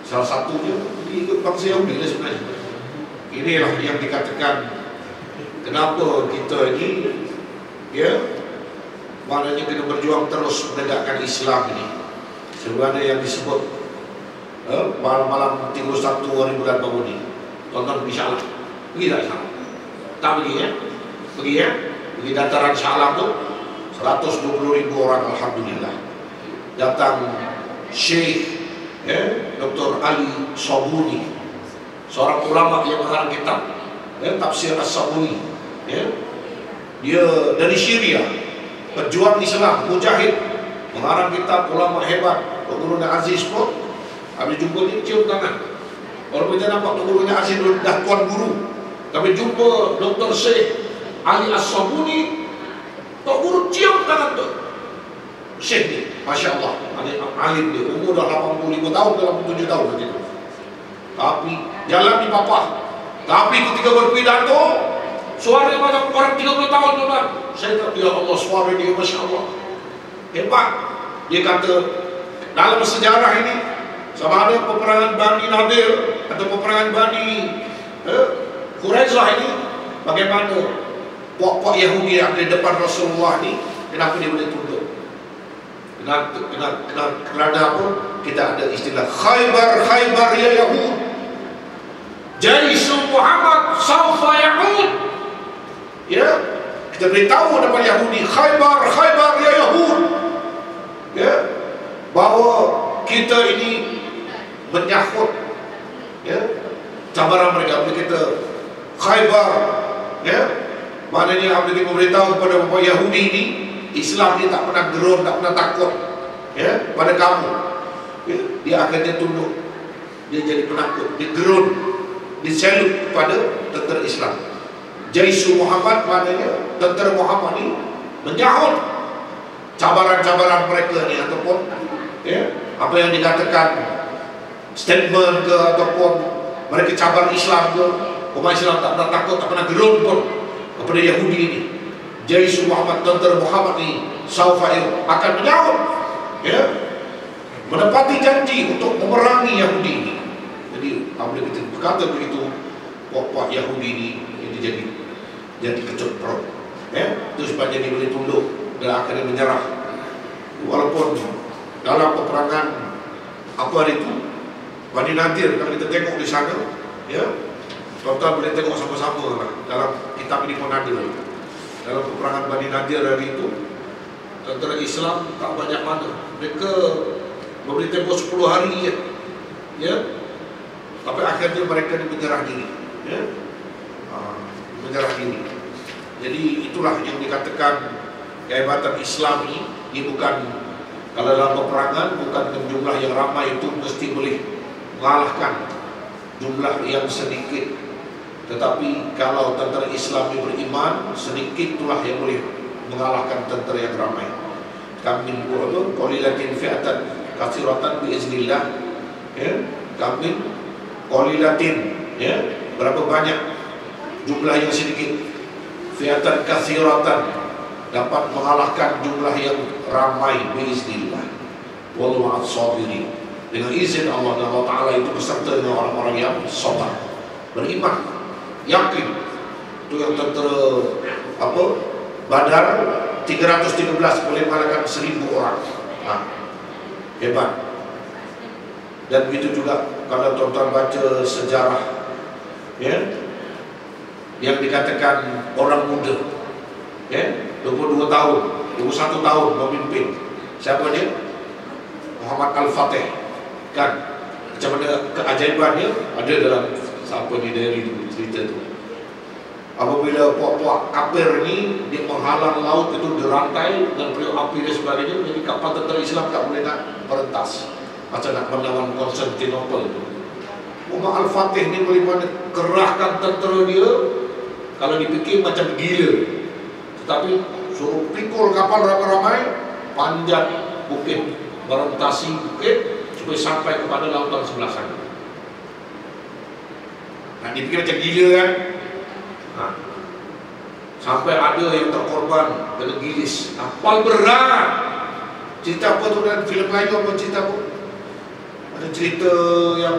Salah satunya ikut bangsa Yahudi lah sebenarnya. Inilah yang dikatakan kenapa kita ini, ya, maknanya kena berjuang terus menegakkan Islam ini. Sebenarnya yang disebut malam-malam 31 hari bulan baru ni, tonton insya Allah. Pergi tak insya Allah? Tak pergi, ya? Pergi, ya? Pergi dataran Shah Alam tu 120.000 orang, alhamdulillah. Datang Syekh, ya, Dr. Ali Sabuni, seorang ulama yang mengarang kitab, ya, Tafsir As-Sabuni, ya. Dia dari Syria, pejuang Islam, mujahid, mengarang kitab, ulama hebat. Gurunya Aziz pun habis jumpa dia cium tangan. Kalau kita nampak gurunya Aziz dah tuan guru, tapi jumpa Dr. Syekh Ali As-Sabuni, tok guru cium tangan tu. Syekh ni, Masya Allah, alim dia, umur dah 85 tahun, 87 tahun begitu. Tapi jalan di papa. Tapi ketika berpidato, suara macam orang 30 tahun tuan. Saya kata, ya Allah, suara dia Masya Allah hebat. Dia kata dalam sejarah ini, sama ada peperangan Bani Nadir atau peperangan Bani Quraisyah ini, bagaimana puak-puak Yahudi yang di depan Rasulullah ini, kenapa dia boleh tunduk? Kerana apa? Kita ada istilah Khaybar, Khaybar ya Yahud, Jaisul Muhammad Saufa Yahud. Ya, kita beritahu kepada Yahudi, Khaybar, Khaybar ya Yahud, ya, bahawa kita ini menyahut, ya, cabaran mereka. Bila kita Khaybar, ya, maknanya apabila kita memberitahu kepada bapak Yahudi ini, Islam dia tak pernah gerun, tak pernah takut, ya, pada kamu, ya, dia akhirnya tunduk, dia jadi penakut, dia gerun, dia selut kepada tentera Islam. Jaisul Muhammad maknanya tentera Muhammad ini menyahut cabaran-cabaran mereka ni, ataupun, ya, apa yang dikatakan statement ke ataupun mereka cabar Islam ke, umat Islam tak pernah takut, tak pernah gerun pun kepada Yahudi ini. Jaish Muhammad, tentera Muhammad ini Saufair akan menyahut, ya, menepati janji untuk memerangi Yahudi ini. Jadi apabila kita berkata begitu, puak-puak Yahudi ini jadi kecut perut, ya, terus supaya dia boleh tunduk dan akhirnya menyerah. Walaupun dalam peperangan apa hari itu Bani Nadir, kalau kita tengok di sana, ya, tuan-tuan boleh tengok sama-sama lah. Dalam kitab ini pun ada. Dalam peperangan Bani Nadir hari itu, tentera Islam tak banyak mana. Mereka memberi tempoh 10 hari, ya. Tapi akhirnya mereka menyerah diri, ya. Menyerah diri. Jadi itulah yang dikatakan kehebatan Islam ini. Ini bukan, kalau dalam peperangan, bukan jumlah yang ramai itu mesti boleh mengalahkan jumlah yang sedikit. Tetapi kalau tentera Islam yang beriman, sedikit itulah yang boleh mengalahkan tentera yang ramai. Kamin qalilatin fi'atan katsiratan biiznillah, ya. Kamin qalilatin, ya, berapa banyak jumlah yang sedikit, fi'atan katsiratan, dapat mengalahkan jumlah yang ramai biiznillah. Wallahu ma'as sabirin. Dengan izin Allah dan Allah Ta'ala itu beserta dengan orang-orang yang sabar, beriman, yakin. Itu yang tentera Badar 313 boleh mengalahkan 1000 orang. Hebat. Dan begitu juga kalau tuan-tuan baca sejarah, ya, yang dikatakan orang muda, ya, 22 tahun, 21 tahun memimpin. Siapa dia? Muhammad Al-Fatih. Kan macam mana keajaibannya ada dalam siapa di dari cerita tu. Apabila puak-puak kafir ni dia menghalang laut itu dirantai dan periuk api dan sebagainya, jadi kapal tentera Islam tak boleh nak merentas macam nak melawan Konstantinopel tu. Muhammad Al-Fatih ni boleh mana kerahkan tentera dia, kalau dipikir macam gila, tetapi suruh pikul kapal ramai-ramai, panjat bukit, merentasi bukit supaya sampai kepada lautan sebelah sana. Nah, dipikir macam gila kan? Sampai ada yang terkorban dengan gilis. Kapal berat. Cerita apa tu dalam filem Melayu apa cerita apa? Ada cerita yang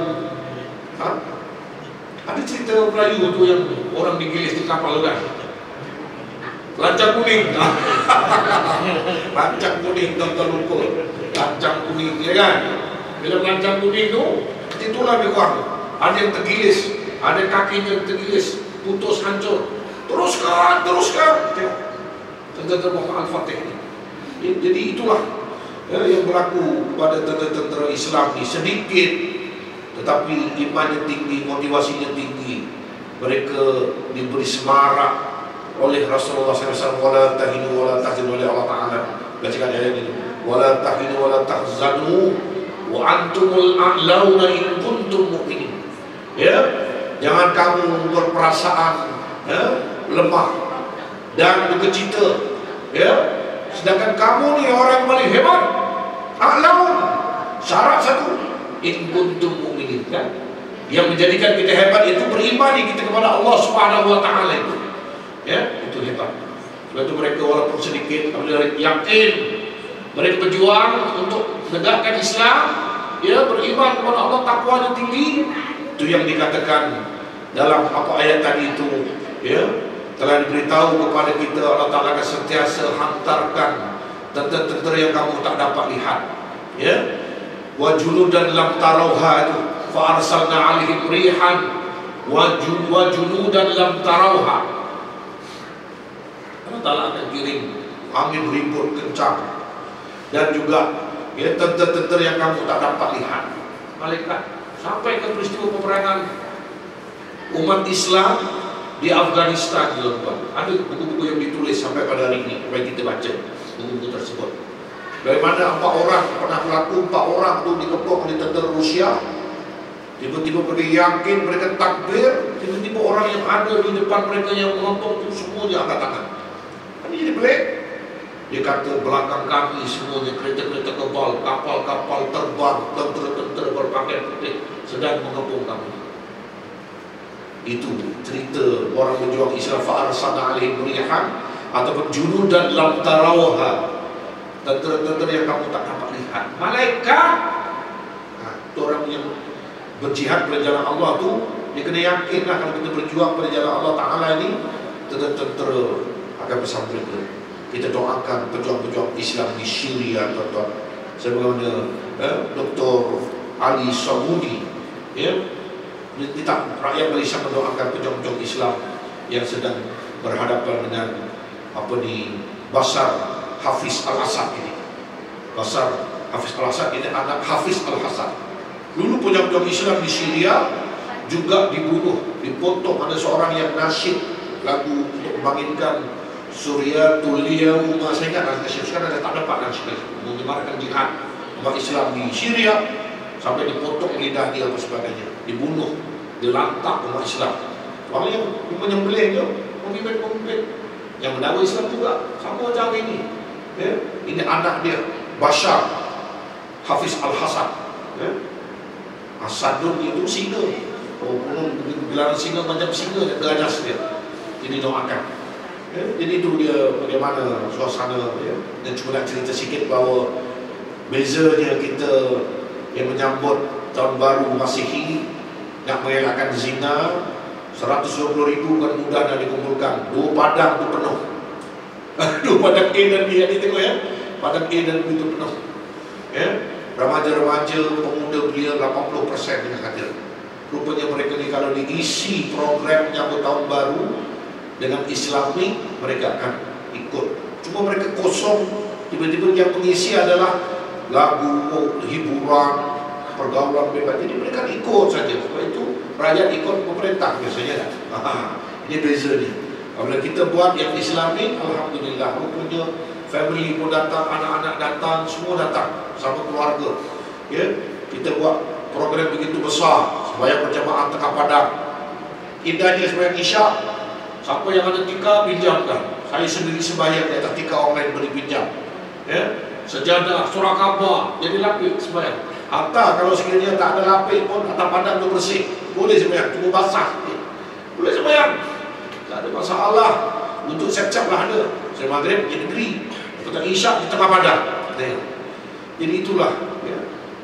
ada cerita Melayu tu yang orang digilis di kapal kan? Lancang kuning. Lancang kuning, tuan-tuan lupa. Lancang kuning, ya kan? Bila lancang kuning tu, itulah lebih kurang. Ada yang tergilis, ada kakinya tergilis, putus, hancur. Teruskan. Tengok tentera Muhammad Al-Fatih ni. Jadi itulah, ya, yang berlaku pada tentera Islam ni. Sedikit, tetapi imannya tinggi, motivasinya tinggi. Mereka diberi semarak oleh Rasulullah SAW. Wala tahinu wala tahzanu, oleh Allah Ta'ala. Bacakan ayat ini. Wala tahinu wala tahzanu wa antumul a'launa in kuntum mu'minin. Ya, jangan kamu berperasaan, ya, lemah dan berkecita, ya, sedangkan kamu ni orang paling hebat. A'laun, syarat satu, in kuntum mu'minin, kan? Yang menjadikan kita hebat itu beriman kita kepada Allah Subhanahu wa Ta'ala itu. Ya, itu hebat. Sebab itu mereka walaupun sedikit, mereka yakin, mereka berjuang untuk menegakkan Islam, ya, beriman kepada Allah, takwanya tinggi. Itu yang dikatakan dalam apa ayat tadi itu, ya, telah diberitahu kepada kita Allah Ta'ala akan sentiasa hantarkan tentera-tentera yang kamu tak dapat lihat, ya. Wa juludan lam tarauha itu fa arsalna 'alaihim rihan wa juludan lam tarauha. Allah Ta'ala akan kirim angin ribut kencang dan juga, ya, tentera-tentera yang kamu tak dapat lihat. Malaikat sampai ke peristiwa peperangan umat Islam di Afghanistan, ada buku-buku yang ditulis sampai pada hari ini, supaya kita baca buku-buku tersebut. Dari mana 4 orang pernah berlaku, 4 orang tu dikepung oleh tentera Rusia. Tiba-tiba mereka yakin, mereka takbir, tiba-tiba orang yang ada di depan mereka yang menonton itu semuanya angkat tangan. Ini jadi pelik. Dia kata belakang kami semuanya kereta-kereta kebal, kapal-kapal terbang, tentera-tentera berpakaian putih sedang mengepung kami. Itu cerita orang berjuang Islam, fa'arsalna 'alaihim rihan, ataupun junudan lam tarawha, tentera-tentera yang kamu tak dapat lihat. Malaikat. Itu orang yang berjihad pada jalan Allah tu, dia kena yakinlah kalau kita berjuang pada jalan Allah Ta'ala ni, tentera-tentera akan bersama kita. Kita doakan pejuang-pejuang Islam di Syria, tuan-tuan. Sebagaimana Dr. Ali Sabuni, kita rakyat Malaysia mendoakan pejuang-pejuang Islam yang sedang berhadapan dengan Bashar Hafiz Al-Assad ini. Bashar Hafiz Al-Assad ini anak Hafiz Al-Assad. Dulu pejuang-pejuang Islam di Syria juga dibunuh, dipotong. Ada seorang yang nasyid lagu untuk membangkitkan Suriyatul Yaum, saya ingat sekarang ada tak dapat nasyid menyebarkan jihad umat Islam di Syria, sampai dipotong lidah dia dan sebagainya, dibunuh, dilantak umat Islam. Orang yang menyembelih dia, pemimpin-pemimpin yang mendakwa Islam juga sama macam ini. Ini anak dia, Bashar Hafiz Al-Assad. Asadun itu singa, gelaran singa macam singa yang ganas dia. Jadi doakan. Jadi itu dia bagaimana suasana dia. Dan cuma nak cerita sikit bahawa bezanya kita yang menyambut tahun baru Masihi nak mengelakkan zina, 120,000 kan mudah dah dikumpulkan. 2 padang tu penuh. 2 padang A dan B, ni tengok ya. Padang A dan B tu penuh. Remaja-remaja, pemuda belia 80% yang hadir. Rupanya mereka ni kalau diisi program menyambut tahun baru dengan Islami, mereka akan ikut. Cuma mereka kosong, tiba-tiba yang pengisi adalah lagu, hiburan, pergaulan bebas. Jadi mereka ikut saja. Sebab itu rakyat ikut pemerintah biasanya. Ini beza ni. Apabila kita buat yang Islami, alhamdulillah, rupanya family pun datang, anak-anak datang, semua datang sama keluarga. Kita buat program begitu besar, sembahyang berjamaah tengah padang. Indahnya sembahyang Isyak, siapa yang ada tika pinjamkan. Saya sendiri sembahyang di atas tika online beri pinjam. Sejadah, surah khabar, jadi lapik sembahyang. Atau kalau sekiranya tak ada lapik pun, atas padang tu bersih, boleh sembahyang, tunggu basah, boleh sembahyang, tak ada masalah. Untuk siap-siap lah ada. Saya maghrib di negeri, kita Isyak di tengah padang. Jadi itulah,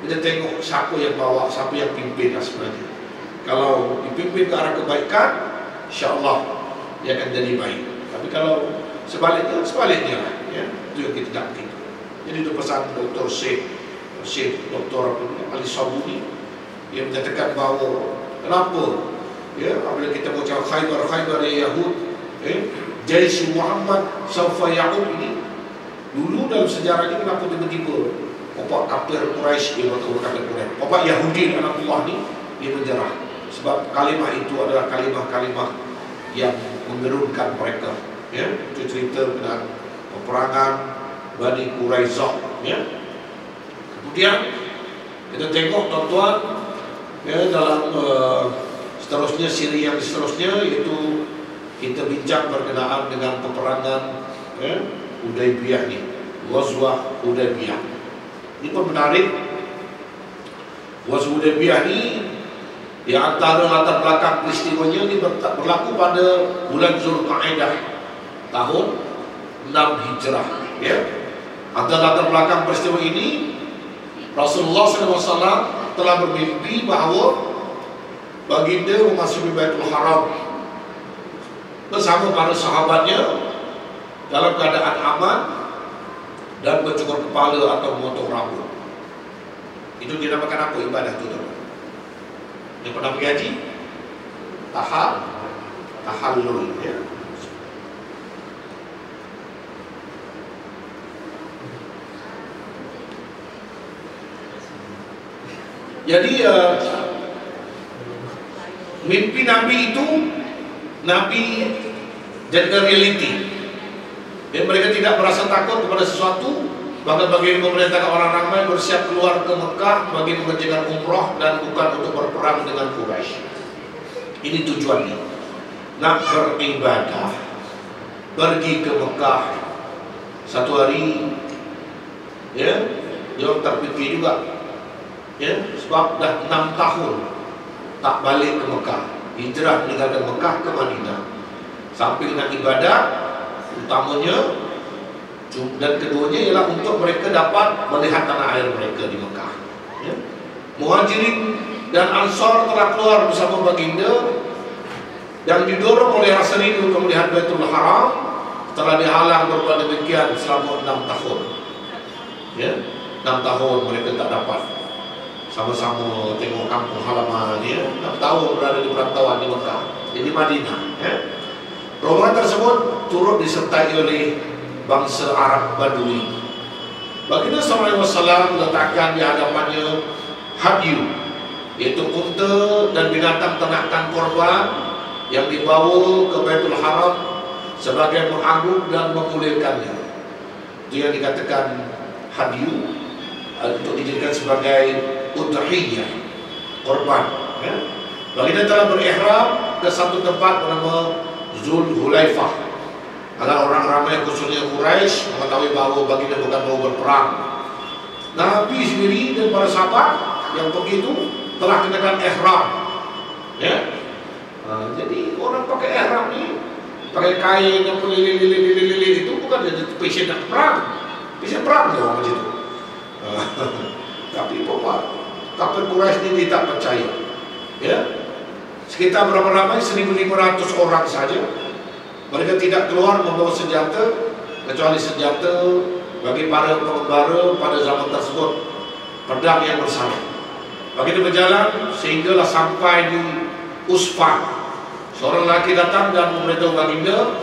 kita tengok siapa yang bawa, siapa yang pimpin lah sebenarnya. Kalau dipimpin ke arah kebaikan, insya-Allah dia akan jadi baik. Tapi kalau sebaliknya lah, itu yang kita tak begitu. Jadi itu pesan Dr. Syekh Dr. Ali Sabuni yang menyatakan bahawa kenapa apabila kita baca Khaybar ya Yahud, Jaish Muhammad Sawfa Ya'ud ini, dulu dalam sejarah ini kenapa tiba-tiba bapak kafir Quraisy, dia berkata Quraisy, bapak Yahudi anakullah ni, dia menjerah. Sebab kalimah itu adalah kalimah-kalimah yang mengerunkan mereka. Itu cerita dengan peperangan Bani Quraisyah. Kemudian kita tengok tuan-tuan, dalam seterusnya, siri yang seterusnya, iaitu kita bincang berkenaan dengan peperangan Hudaybiyah ni, Ghazwah Hudaybiyah. Ini pun menarik. Ghazwah Hudaybiyah ni, di antara latar belakang peristiwanya ini berlaku pada bulan Zulqa'dah tahun 6 Hijrah. Antara latar belakang peristiwa ini, Rasulullah SAW telah bermimpi bahawa baginda memasuki Baitul Haram bersama para sahabatnya dalam keadaan aman dan bercukur kepala atau memotong rambut. Itu dinamakan apa ibadah itu, teman? Yang pernah pergi haji? Tahallul. Jadi mimpi Nabi itu, Nabi jadikan realiti. Dan mereka tidak merasa takut kepada sesuatu. Bahkan bagi memerintahkan orang ramai bersiap keluar ke Mekah bagi mengerjakan umrah dan bukan untuk berperang dengan Quraisy. Ini tujuannya. Nak beribadah, pergi ke Mekah satu hari, dia terfikir juga, sebab dah 6 tahun tak balik ke Mekah. hijrah meninggalkan Mekah ke Madinah. Samping dengan ibadah utamanya, dan keduanya ialah untuk mereka dapat melihat tanah air mereka di Mekah. Ya. Muhajirin dan Ansar telah keluar bersama baginda dan didorong oleh rasa rindu untuk melihat Baitul Haram, telah dihalang berbuat demikian selama 6 tahun. Ya, 6 tahun mereka tak dapat sama-sama tengok kampung halaman. Ya, 6 tahun berada di perantauan di Mekah, di Madinah. Ya. Rombongan tersebut turut disertai oleh bangsa Arab Badui. Baginda SAW meletakkan di hadapannya hadyu, yaitu unta dan binatang ternakan korban yang dibawa ke Baitul Haram sebagai mengagung dan memulihkannya. Itu yang dikatakan hadyu, untuk dijadikan sebagai udhiyah, korban. Ya. Baginda telah berihram ke satu tempat bernama Zulhulaifah agar orang ramai khususnya Quraisy mengetahui bahawa baginda bukan mau berperang. Nabi sendiri dan para sahabat yang pergi itu telah kenakan ihram. Ya. Jadi orang pakai ihram ni, pakai kain yang lili itu bukan jadi passion nak perang. Passion perang dia orang macam itu. Tapi bapak kapal Quraisy ini tidak percaya. Ya. Sekitar berapa ramai 1.500 orang saja. Mereka tidak keluar membawa senjata kecuali senjata bagi para pengembara pada zaman tersebut, pedang yang bersama. Baginda berjalan sehinggalah sampai di Usfan. Seorang lelaki datang dan memberitahu baginda,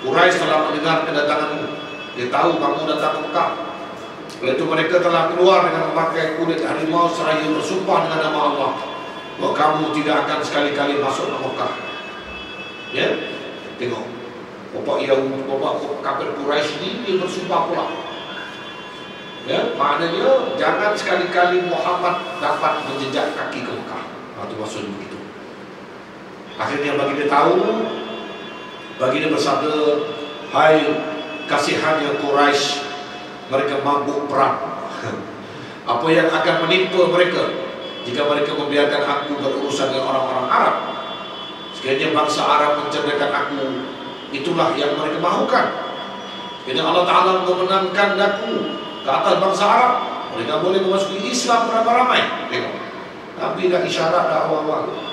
Quraisy telah mendengar kedatanganmu. Dia tahu kamu datang ke Mekah. Oleh itu mereka telah keluar dengan memakai kulit harimau seraya bersumpah dengan nama Allah bahwa kamu tidak akan sekali-kali masuk ke Mekah. Ya, tengok, bapak kafir Quraisy ini dia bersumpah pula. Ya, maknanya jangan sekali-kali Muhammad dapat menjejak kaki ke Mekah. Itu maksudnya begitu. Akhirnya baginda tahu, baginda bersabda, hai kasihannya Quraisy, mereka mabuk perang. Apa yang akan menimpa mereka jika mereka membiarkan aku berurusan dengan orang-orang Arab? Sekiranya bangsa Arab mencerdakan aku, itulah yang mereka mahukan. Sekiranya Allah Ta'ala memenangkan aku ke atas bangsa Arab, mereka boleh memasuki Islam beramai-ramai. Tengok, Nabi dah isyarat dah awal-awal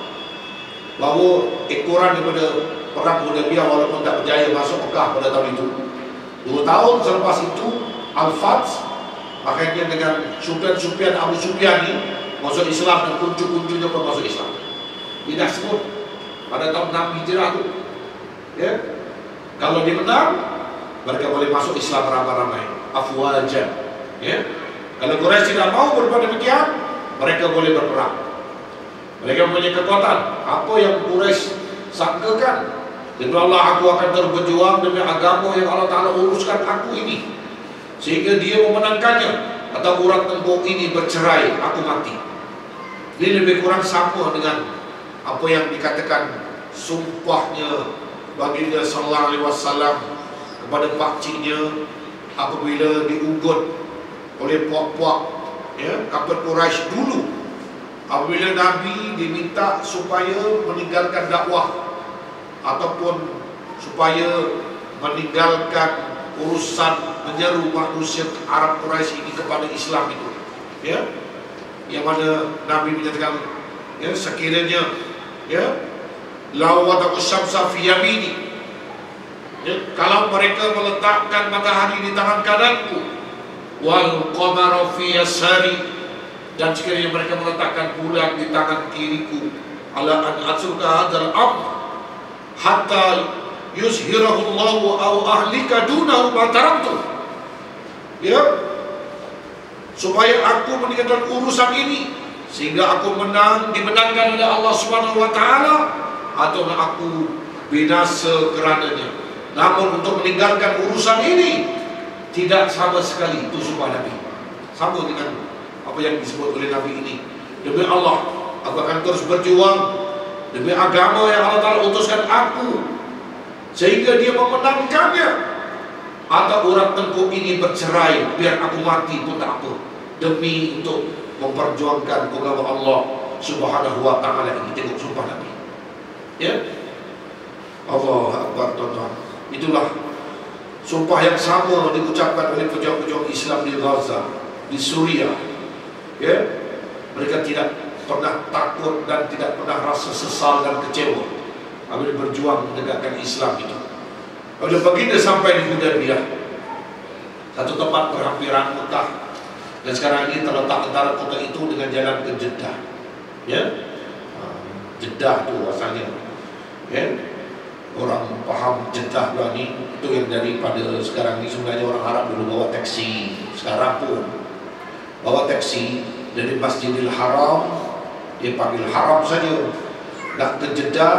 bahawa ekoran daripada perang Hudaybiyah walaupun tak berjaya masuk Mekah pada tahun itu. 2 tahun selepas itu Al-Fath, akhirnya dengan Sufyan Abu Sufyan ni masuk Islam dan kuncu-kuncunya pun masuk Islam. Dia dah sebut pada tahun 6 Hijrah tu. Ya, kalau dia menang, mereka boleh masuk Islam ramai-ramai, afwajan. Ya, kalau Quraisy tidak mau berbuat demikian, mereka boleh berperang. Mereka mempunyai kekuatan. Apa yang Quraisy sangkakan, demi Allah aku akan terus berjuang demi agama yang Allah Ta'ala uruskan aku ini, sehingga dia memenangkannya, atau urat tengkuk ini bercerai, aku mati. Ini lebih kurang sama dengan apa yang dikatakan sumpahnya baginda sallallahu alaihi wasallam kepada pakciknya apabila diugut oleh puak-puak, ya, kafir Quraisy dulu. Apabila Nabi diminta supaya meninggalkan dakwah ataupun supaya meninggalkan urusan menyeru manusia Arab Quraisy ini kepada Islam itu, ya, yang mana Nabi menyatakan, ya, sekiranya, ya, law wada'u syamsa fi yamini, ya, kalau mereka meletakkan matahari di tangan kananku, wal qamara fi yasari, dan sekiranya mereka meletakkan bulan di tangan kiriku, ala an atsuka hadzal amr hatta yuzhirahu Allahu aw ahlika dunahu ma taraktu, ya, supaya aku meninggalkan urusan ini sehingga aku dimenangkan oleh Allah Subhanahu wa taala, atau aku binasa kerananya. Namun untuk meninggalkan urusan ini tidak sama sekali. Itu sumpah Nabi, sama dengan apa yang disebut oleh Nabi ini. Demi Allah, aku akan terus berjuang demi agama yang Allah Ta'ala utuskan aku, sehingga dia memenangkannya, atau urat tengkuk ini bercerai, biar aku mati pun tak apa, demi untuk memperjuangkan agama Allah Subhanahu wa ta'ala ini. Tengok sumpah Nabi. Ya, Allah Akbar, tuan-tuan. Itulah sumpah yang sama diucapkan oleh pejuang-pejuang Islam di Gaza, di Suria. Ya, mereka tidak pernah takut dan tidak pernah rasa sesal dan kecewa apabila berjuang menegakkan Islam itu. Apabila baginda sampai di Hudaybiyah, satu tempat perhampiran Mekah, dan sekarang ini terletak antara kota itu dengan jalan ke Jeddah. Ya, Jeddah itu asalnya. Ya, orang paham Jeddah pula ni, itu yang daripada sekarang ni sebenarnya orang Arab dulu bawa taksi. Sekarang pun bawa taksi dari Masjidil Haram, dia panggil Haram saja. Nak ke Jeddah,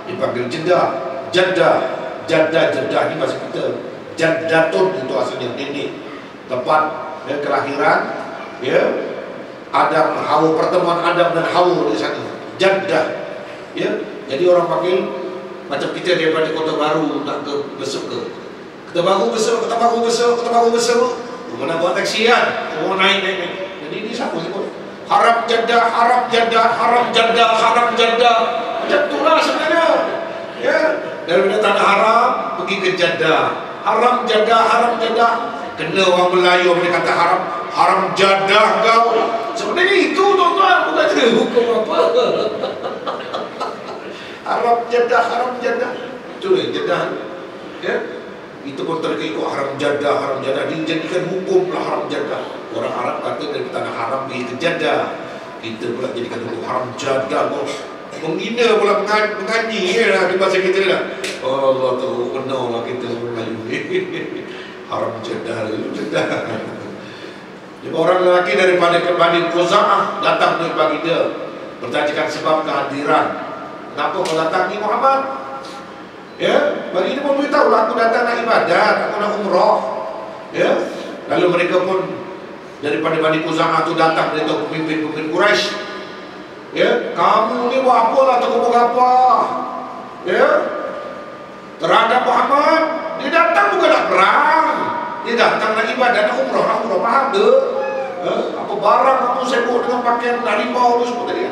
dia panggil Jeddah. Jeddah ni bahasa kita. Jaddatun itu asalnya, nenek, tempat kelahiran, ya, Adam Hawa, pertemuan Adam dan Hawa di sana, Jeddah. Ya, jadi orang panggil macam kita daripada Kota Baru nak ke besok ke Kota Baru besok, mana buat taksi kan, semua naik. Jadi ini siapa sebut Haram Jeddah. Macam itulah sebenarnya. Ya, daripada tanah haram pergi ke Jeddah. Haram Jeddah. Kena orang Melayu boleh kata haram Jeddah kau. Sebenarnya itu tuan-tuan, bukan ada hukum apa. Haram Jeddah. Itu Jeddah. Ya, itu pun terkait haram Jeddah. Dijadikan hukum lah haram Jeddah. Orang Arab kata dari tanah haram pergi ke Jeddah. Kita pula jadikan hukum haram Jeddah. Menghina pula mengaji ya, di bahasa kita lah. Allah tu benar lah kita Melayu. Haram Jeddah. Jadi orang lelaki daripada Bani Khuza'ah datang ke baginda bertanyakan sebab kehadiran. Kenapa kau datang ni Muhammad? Ya, baginda pun beritahu lah, aku datang nak ibadat, aku nak umrah. Ya, lalu mereka pun daripada Bani Khuza'ah tu datang dari pemimpin-pemimpin Quraisy. Ya, kamu ni buat apa lah, terkubur apa? Ya, terhadap Muhammad, dia datang bukan nak perang, dia datang nak ibadat, nak umrah, paham tu? Apa barang kamu sibuk dengan pakaian harimau tu semua tadi?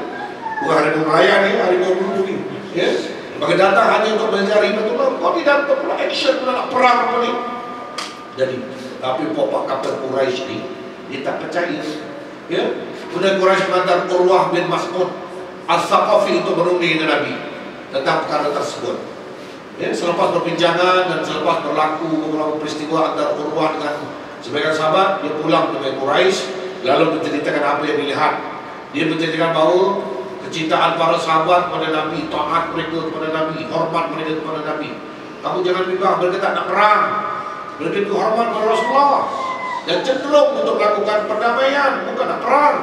Bukan harimau Melayu ni, harimau dulu ni. Ya, maka datang hanya untuk mencari betul. Kau ni datang pula action, pula nak perang apa ni? Jadi, tapi bapak kapten Quraisy ni, dia tak percaya. Ya, kemudian Quraisy mengantar Urwah bin Mas'ud Al-Thaqafi untuk berunding dengan Nabi tentang perkara tersebut. Ya, selepas perbincangan dan selepas berlaku beberapa peristiwa antara Urwah dengan sebagian sahabat, dia pulang ke Quraisy lalu menceritakan apa yang dilihat. Dia menceritakan bahawa kecintaan para sahabat kepada Nabi, taat mereka kepada Nabi, hormat mereka kepada Nabi. Kamu jangan bimbang, mereka tak nak perang, mereka itu hormat kepada Rasulullah dan cenderung untuk melakukan perdamaian, bukan nak perang.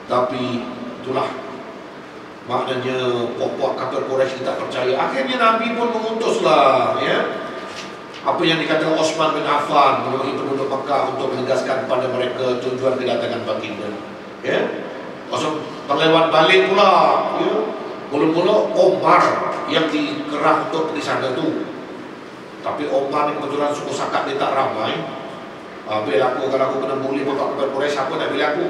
Tapi itulah maknanya pokok kafir Quraisy tak percaya. Akhirnya Nabi pun mengutuslah, ya, apa yang dikatakan Utsman bin Affan melalui penduduk Mekah untuk menegaskan kepada mereka tujuan kedatangan baginda. Ya, terlewat balik pula. Ya, mula-mula Omar yang dikerah untuk pergi sana tu, tapi Omar ni kebetulan suku sakat dia tak ramai. Bila aku, kalau aku kena bully bapak kafir Quraisy, siapa nak bila aku?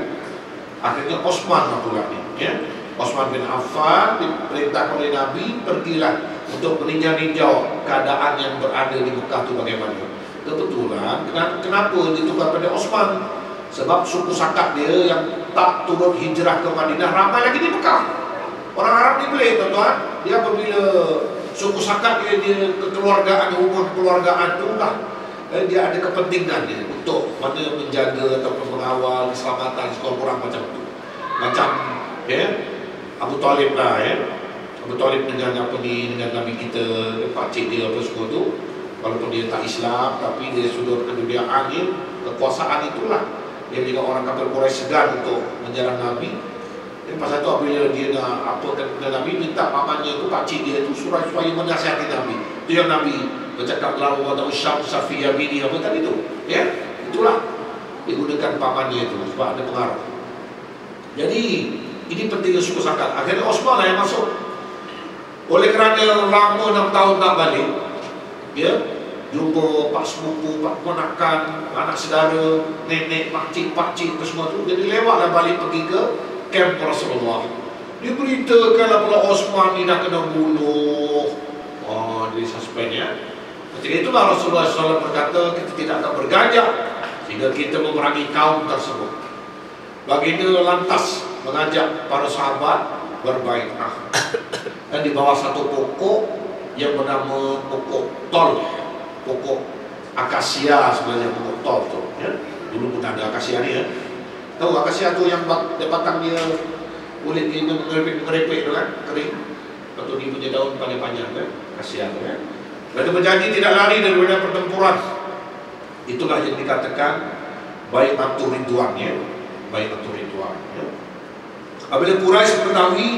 Akhirnya Utsman pula ni, ya, Utsman bin Affan diperintahkan oleh Nabi, pergilah untuk meninjau keadaan yang berada di Mekah itu bagaimana. Kebetulan kenapa ditukar pada Utsman? Sebab suku sakat dia yang tak turun hijrah ke Madinah ramai lagi di Mekah. Orang Arab ni boleh tuan-tuan, dia apabila suku sakat dia kekeluargaan, hubungan kekeluargaan tu lah, dia ada kepentingan dia untuk mana menjaga atau mengawal keselamatan sekurang kurang macam tu. Macam, ya, Abu Talib lah, ya. Abu Talib dengan apa ni, dengan Nabi kita, pakcik dia apa semua tu, walaupun dia tak Islam, tapi dia sudut kedudukan angin, kekuasaan itulah yang juga orang kafir Quraisy segan untuk menyerang Nabi. Dan pasal tu apabila dia nak apa kepada Nabi, minta pamannya tu, pakcik dia tu supaya menasihati Nabi. Itu yang Nabi bercakap lalu atau syamsa fi yamini apa tadi tu, ya, itulah digunakan pamannya itu sebab ada pengaruh. Jadi ini pentingnya suku sakat. Akhirnya Utsman lah yang masuk. Oleh kerana lama 6 tahun tak balik, ya, jumpa pak sepupu, pak ponakan, anak saudara, nenek, pakcik, apa semua tu, jadi lewatlah balik pergi ke kamp Rasulullah. Diberitakanlah pula Osman ni dah kena bunuh. Oh, jadi suspend ya. Ketika itulah Rasulullah SAW berkata, kita tidak akan bergajah sehingga kita memerangi kaum tersebut. Baginda lantas mengajak para sahabat berbai'ah. Dan di bawah satu pokok yang bernama pokok tol, pokok akasia sebenarnya, pokok tol tu ya. Dulu pun ada akasia ni ya. Tahu akasia tu yang batang dia kulit dia mengerepek tu kan, kering. Lepas tu dia punya daun paling panjang kan, akasia tu ya. Mereka berjanji tidak lari daripada pertempuran. Itulah yang dikatakan bai'atul ridwan ya. Bai'atul ridwan ya. Apabila Quraisy mengetahui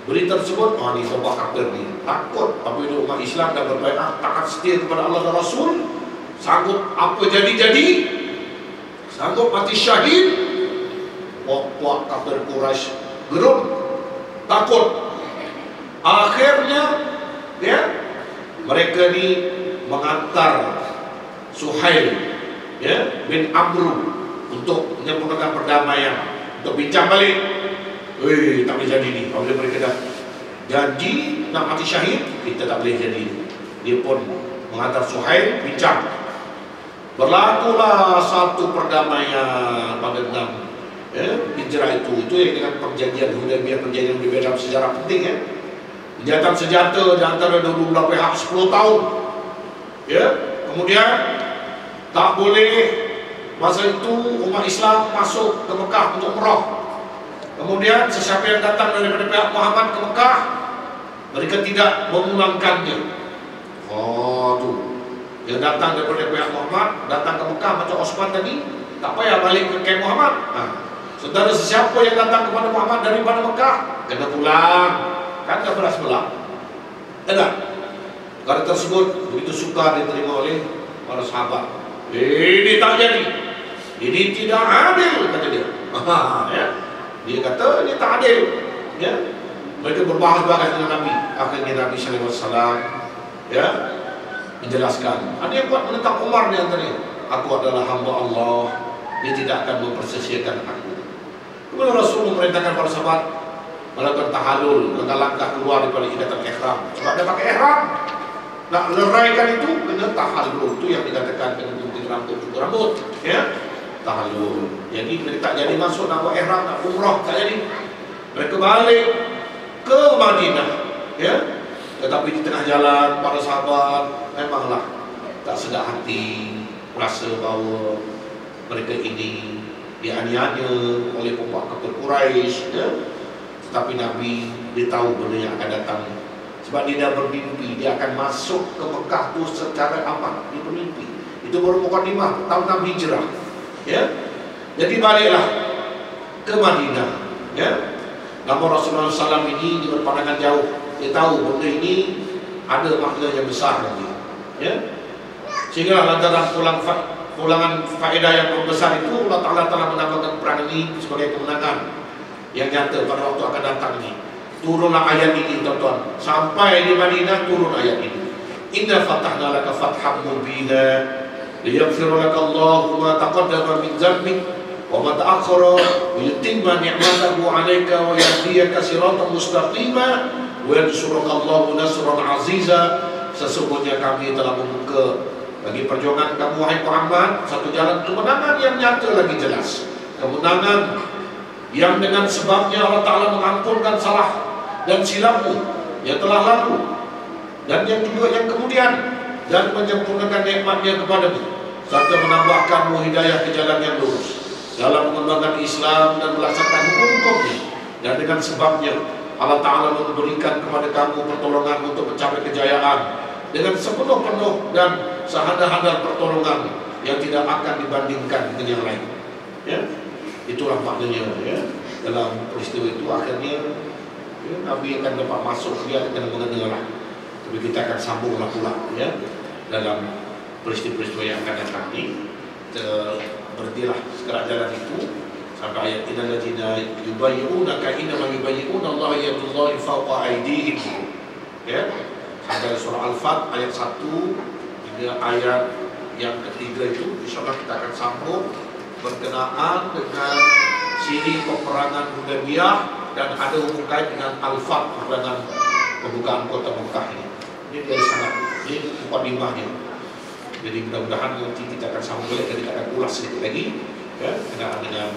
berita tersebut, ni sahabat kafir ni takut. Apabila umat Islam dah berbai'ah, taat setia kepada Allah dan Rasul, sanggup apa jadi-jadi, sanggup mati syahid. Puak-puak kafir Quraisy gerun, takut. Akhirnya ya, mereka ni mengantar Suhail ya, bin Amru untuk menyempurnakan perdamaian, untuk bincang balik. Tak boleh jadi ni. Apabila mereka dah janji nak mati syahid, kita tak boleh jadi. Dia pun mengantar Suhail bincang. Berlakulah satu perdamaian pada 6 Hijrah itu yang dengan perjanjian Hudaybiyah, perjanjian Hudaybiyah dalam sejarah penting ya. Gencatan senjata di antara dua belah pihak 10 tahun. Ya, kemudian tak boleh masa itu umat Islam masuk ke Mekah untuk umrah. Kemudian sesiapa yang datang daripada pihak Muhammad ke Mekah, mereka tidak memulangkannya. Tu yang datang daripada pihak Muhammad datang ke Mekah macam Osman tadi, tak payah balik ke Camp Muhammad. Saudara sesiapa yang datang kepada Muhammad daripada Mekah kena pulang. Kan tak beras belah. Ada. Perkara tersebut begitu suka diterima oleh para sahabat. Ini tak jadi. Ini tidak adil, kata dia. Ya. Dia kata ini tak adil. Ya. Mereka berbahas-bahas dengan Nabi. Akhirnya Nabi SAW ya menjelaskan. Ada yang buat menentang Umar di antaranya. Aku adalah hamba Allah. Dia tidak akan mempersia-siakan aku. Kemudian Rasul memerintahkan para sahabat melakukan tahallul, langkah keluar daripada ikatan ihram. Sebab dia pakai ihram, nak leraikan itu kena tahallul. Itu yang dikatakan kena gunting rambut, cukur rambut ya, tahallul. Jadi mereka tak jadi masuk nak buat ihram, nak umrah, tak jadi. Mereka balik ke Madinah ya. Tetapi di tengah jalan para sahabat memanglah tak sedar hati, rasa bahawa mereka ini dianiaya oleh pihak kafir Quraisy ya. Tetapi Nabi dia tahu benda yang akan datang. Sebab dia dah bermimpi dia akan masuk ke Mekah tu secara aman. Dia bermimpi. Itu baru mukadimah tahun 6 Hijrah. Ya. Jadi baliklah ke Madinah. Ya. Namun Rasulullah SAW ini dia berpandangan jauh. Dia tahu benda ini ada makna yang besar lagi. Ya. Sehingga lantaran pulangan faedah yang besar itu, Allah Ta'ala telah menamakan perang ini sebagai kemenangan yang nyata pada waktu akan datang ini. Turunlah ayat ini tuan-tuan. Sampai di Madinah turun ayat ini. Inna fatahna laka fatham mubina liyaghfira laka Allahu ma taqaddama min dhanbik wa ma ta'akhkhara wa yutimma ni'matahu 'alaika wa yahdiyaka siratan mustaqima wa yansuraka Allahu nasran 'aziza. Sesungguhnya kami telah membuka bagi perjuangan kamu wahai Muhammad satu jalan kemenangan yang nyata lagi jelas. Kemenangan yang dengan sebabnya Allah Ta'ala mengampunkan salah dan silapmu yang telah lalu dan yang juga yang kemudian, dan menyempurnakan nikmatnya kepadamu serta menambahkanmu hidayah ke jalan yang lurus dalam mengembangkan Islam dan melaksanakan hukum-hukumnya. Dan dengan sebabnya Allah Ta'ala memberikan kepada kamu pertolongan untuk mencapai kejayaan dengan sepenuh-penuh dan sehandal-handal pertolongan yang tidak akan dibandingkan dengan yang lain ya. Itulah maknanya ya. Dalam peristiwa itu akhirnya ya, Nabi akan dapat masuk, dia akan mengenal. Tapi kita akan sambunglah pula ya dalam peristiwa-peristiwa yang akan datang ini. Berhentilah sekarang jalan itu sampai ayat innal ladzina yubayyi'unaka innama yubayyi'una Allah yadullahi fawqa aydihim ya. Sampai surah Al-Fat ayat 1 hingga ayat yang ketiga itu insyaallah kita akan sambung berkenaan dengan siri peperangan Hudaybiyah dan ada hubungan kait dengan Al-Fath, dengan pembukaan kota Mekah ini. Ini dia sangat, ini mukadimahnya. Jadi mudah-mudahan nanti kita akan sambung balik dan kita akan ulas sedikit lagi ya, berkenaan dengan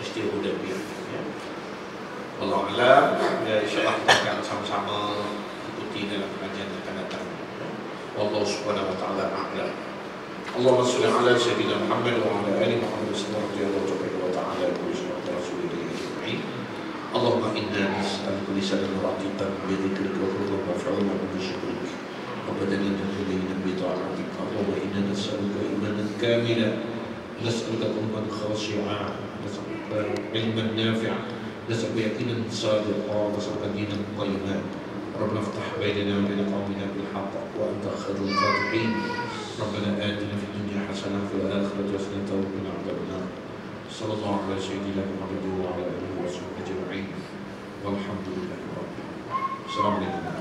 peristiwa Hudaybiyah. Ya. Wallahu a'lam. Ya, insyaallah kita akan sama-sama ikuti dalam pengajian yang akan datang. Ya. Wallahu subhanahu wa ta'ala a'lam. Allahumma shalli ala sayyidina Muhammad wa ala ali Muhammad sallallahu alaihi wa ta'ala wa rasulillah ajma'in. Allahumma inna nas'aluka lisanan raqiqan bi dhikrika wa quluban maf'ulan bi syukrik wa badanan tadhinan bi ta'atik. Allahumma inna nas'aluka imanan kamila, nas'aluka qalban khashi'a, nas'aluka ilman nafi'a, nas'aluka yaqinan sadiqan, nas'aluka dinan qayyiman. ربنا افتح بيننا وبين قومنا بالحق وأنت خير الفاتحين. ربنا آتنا في الدنيا حسنة وفي الآخرة حسنة وقنا عذاب النار. صلى الله على سيدنا محمد وعلى آله وصحبه أجمعين والحمد لله رب العالمين. السلام عليكم.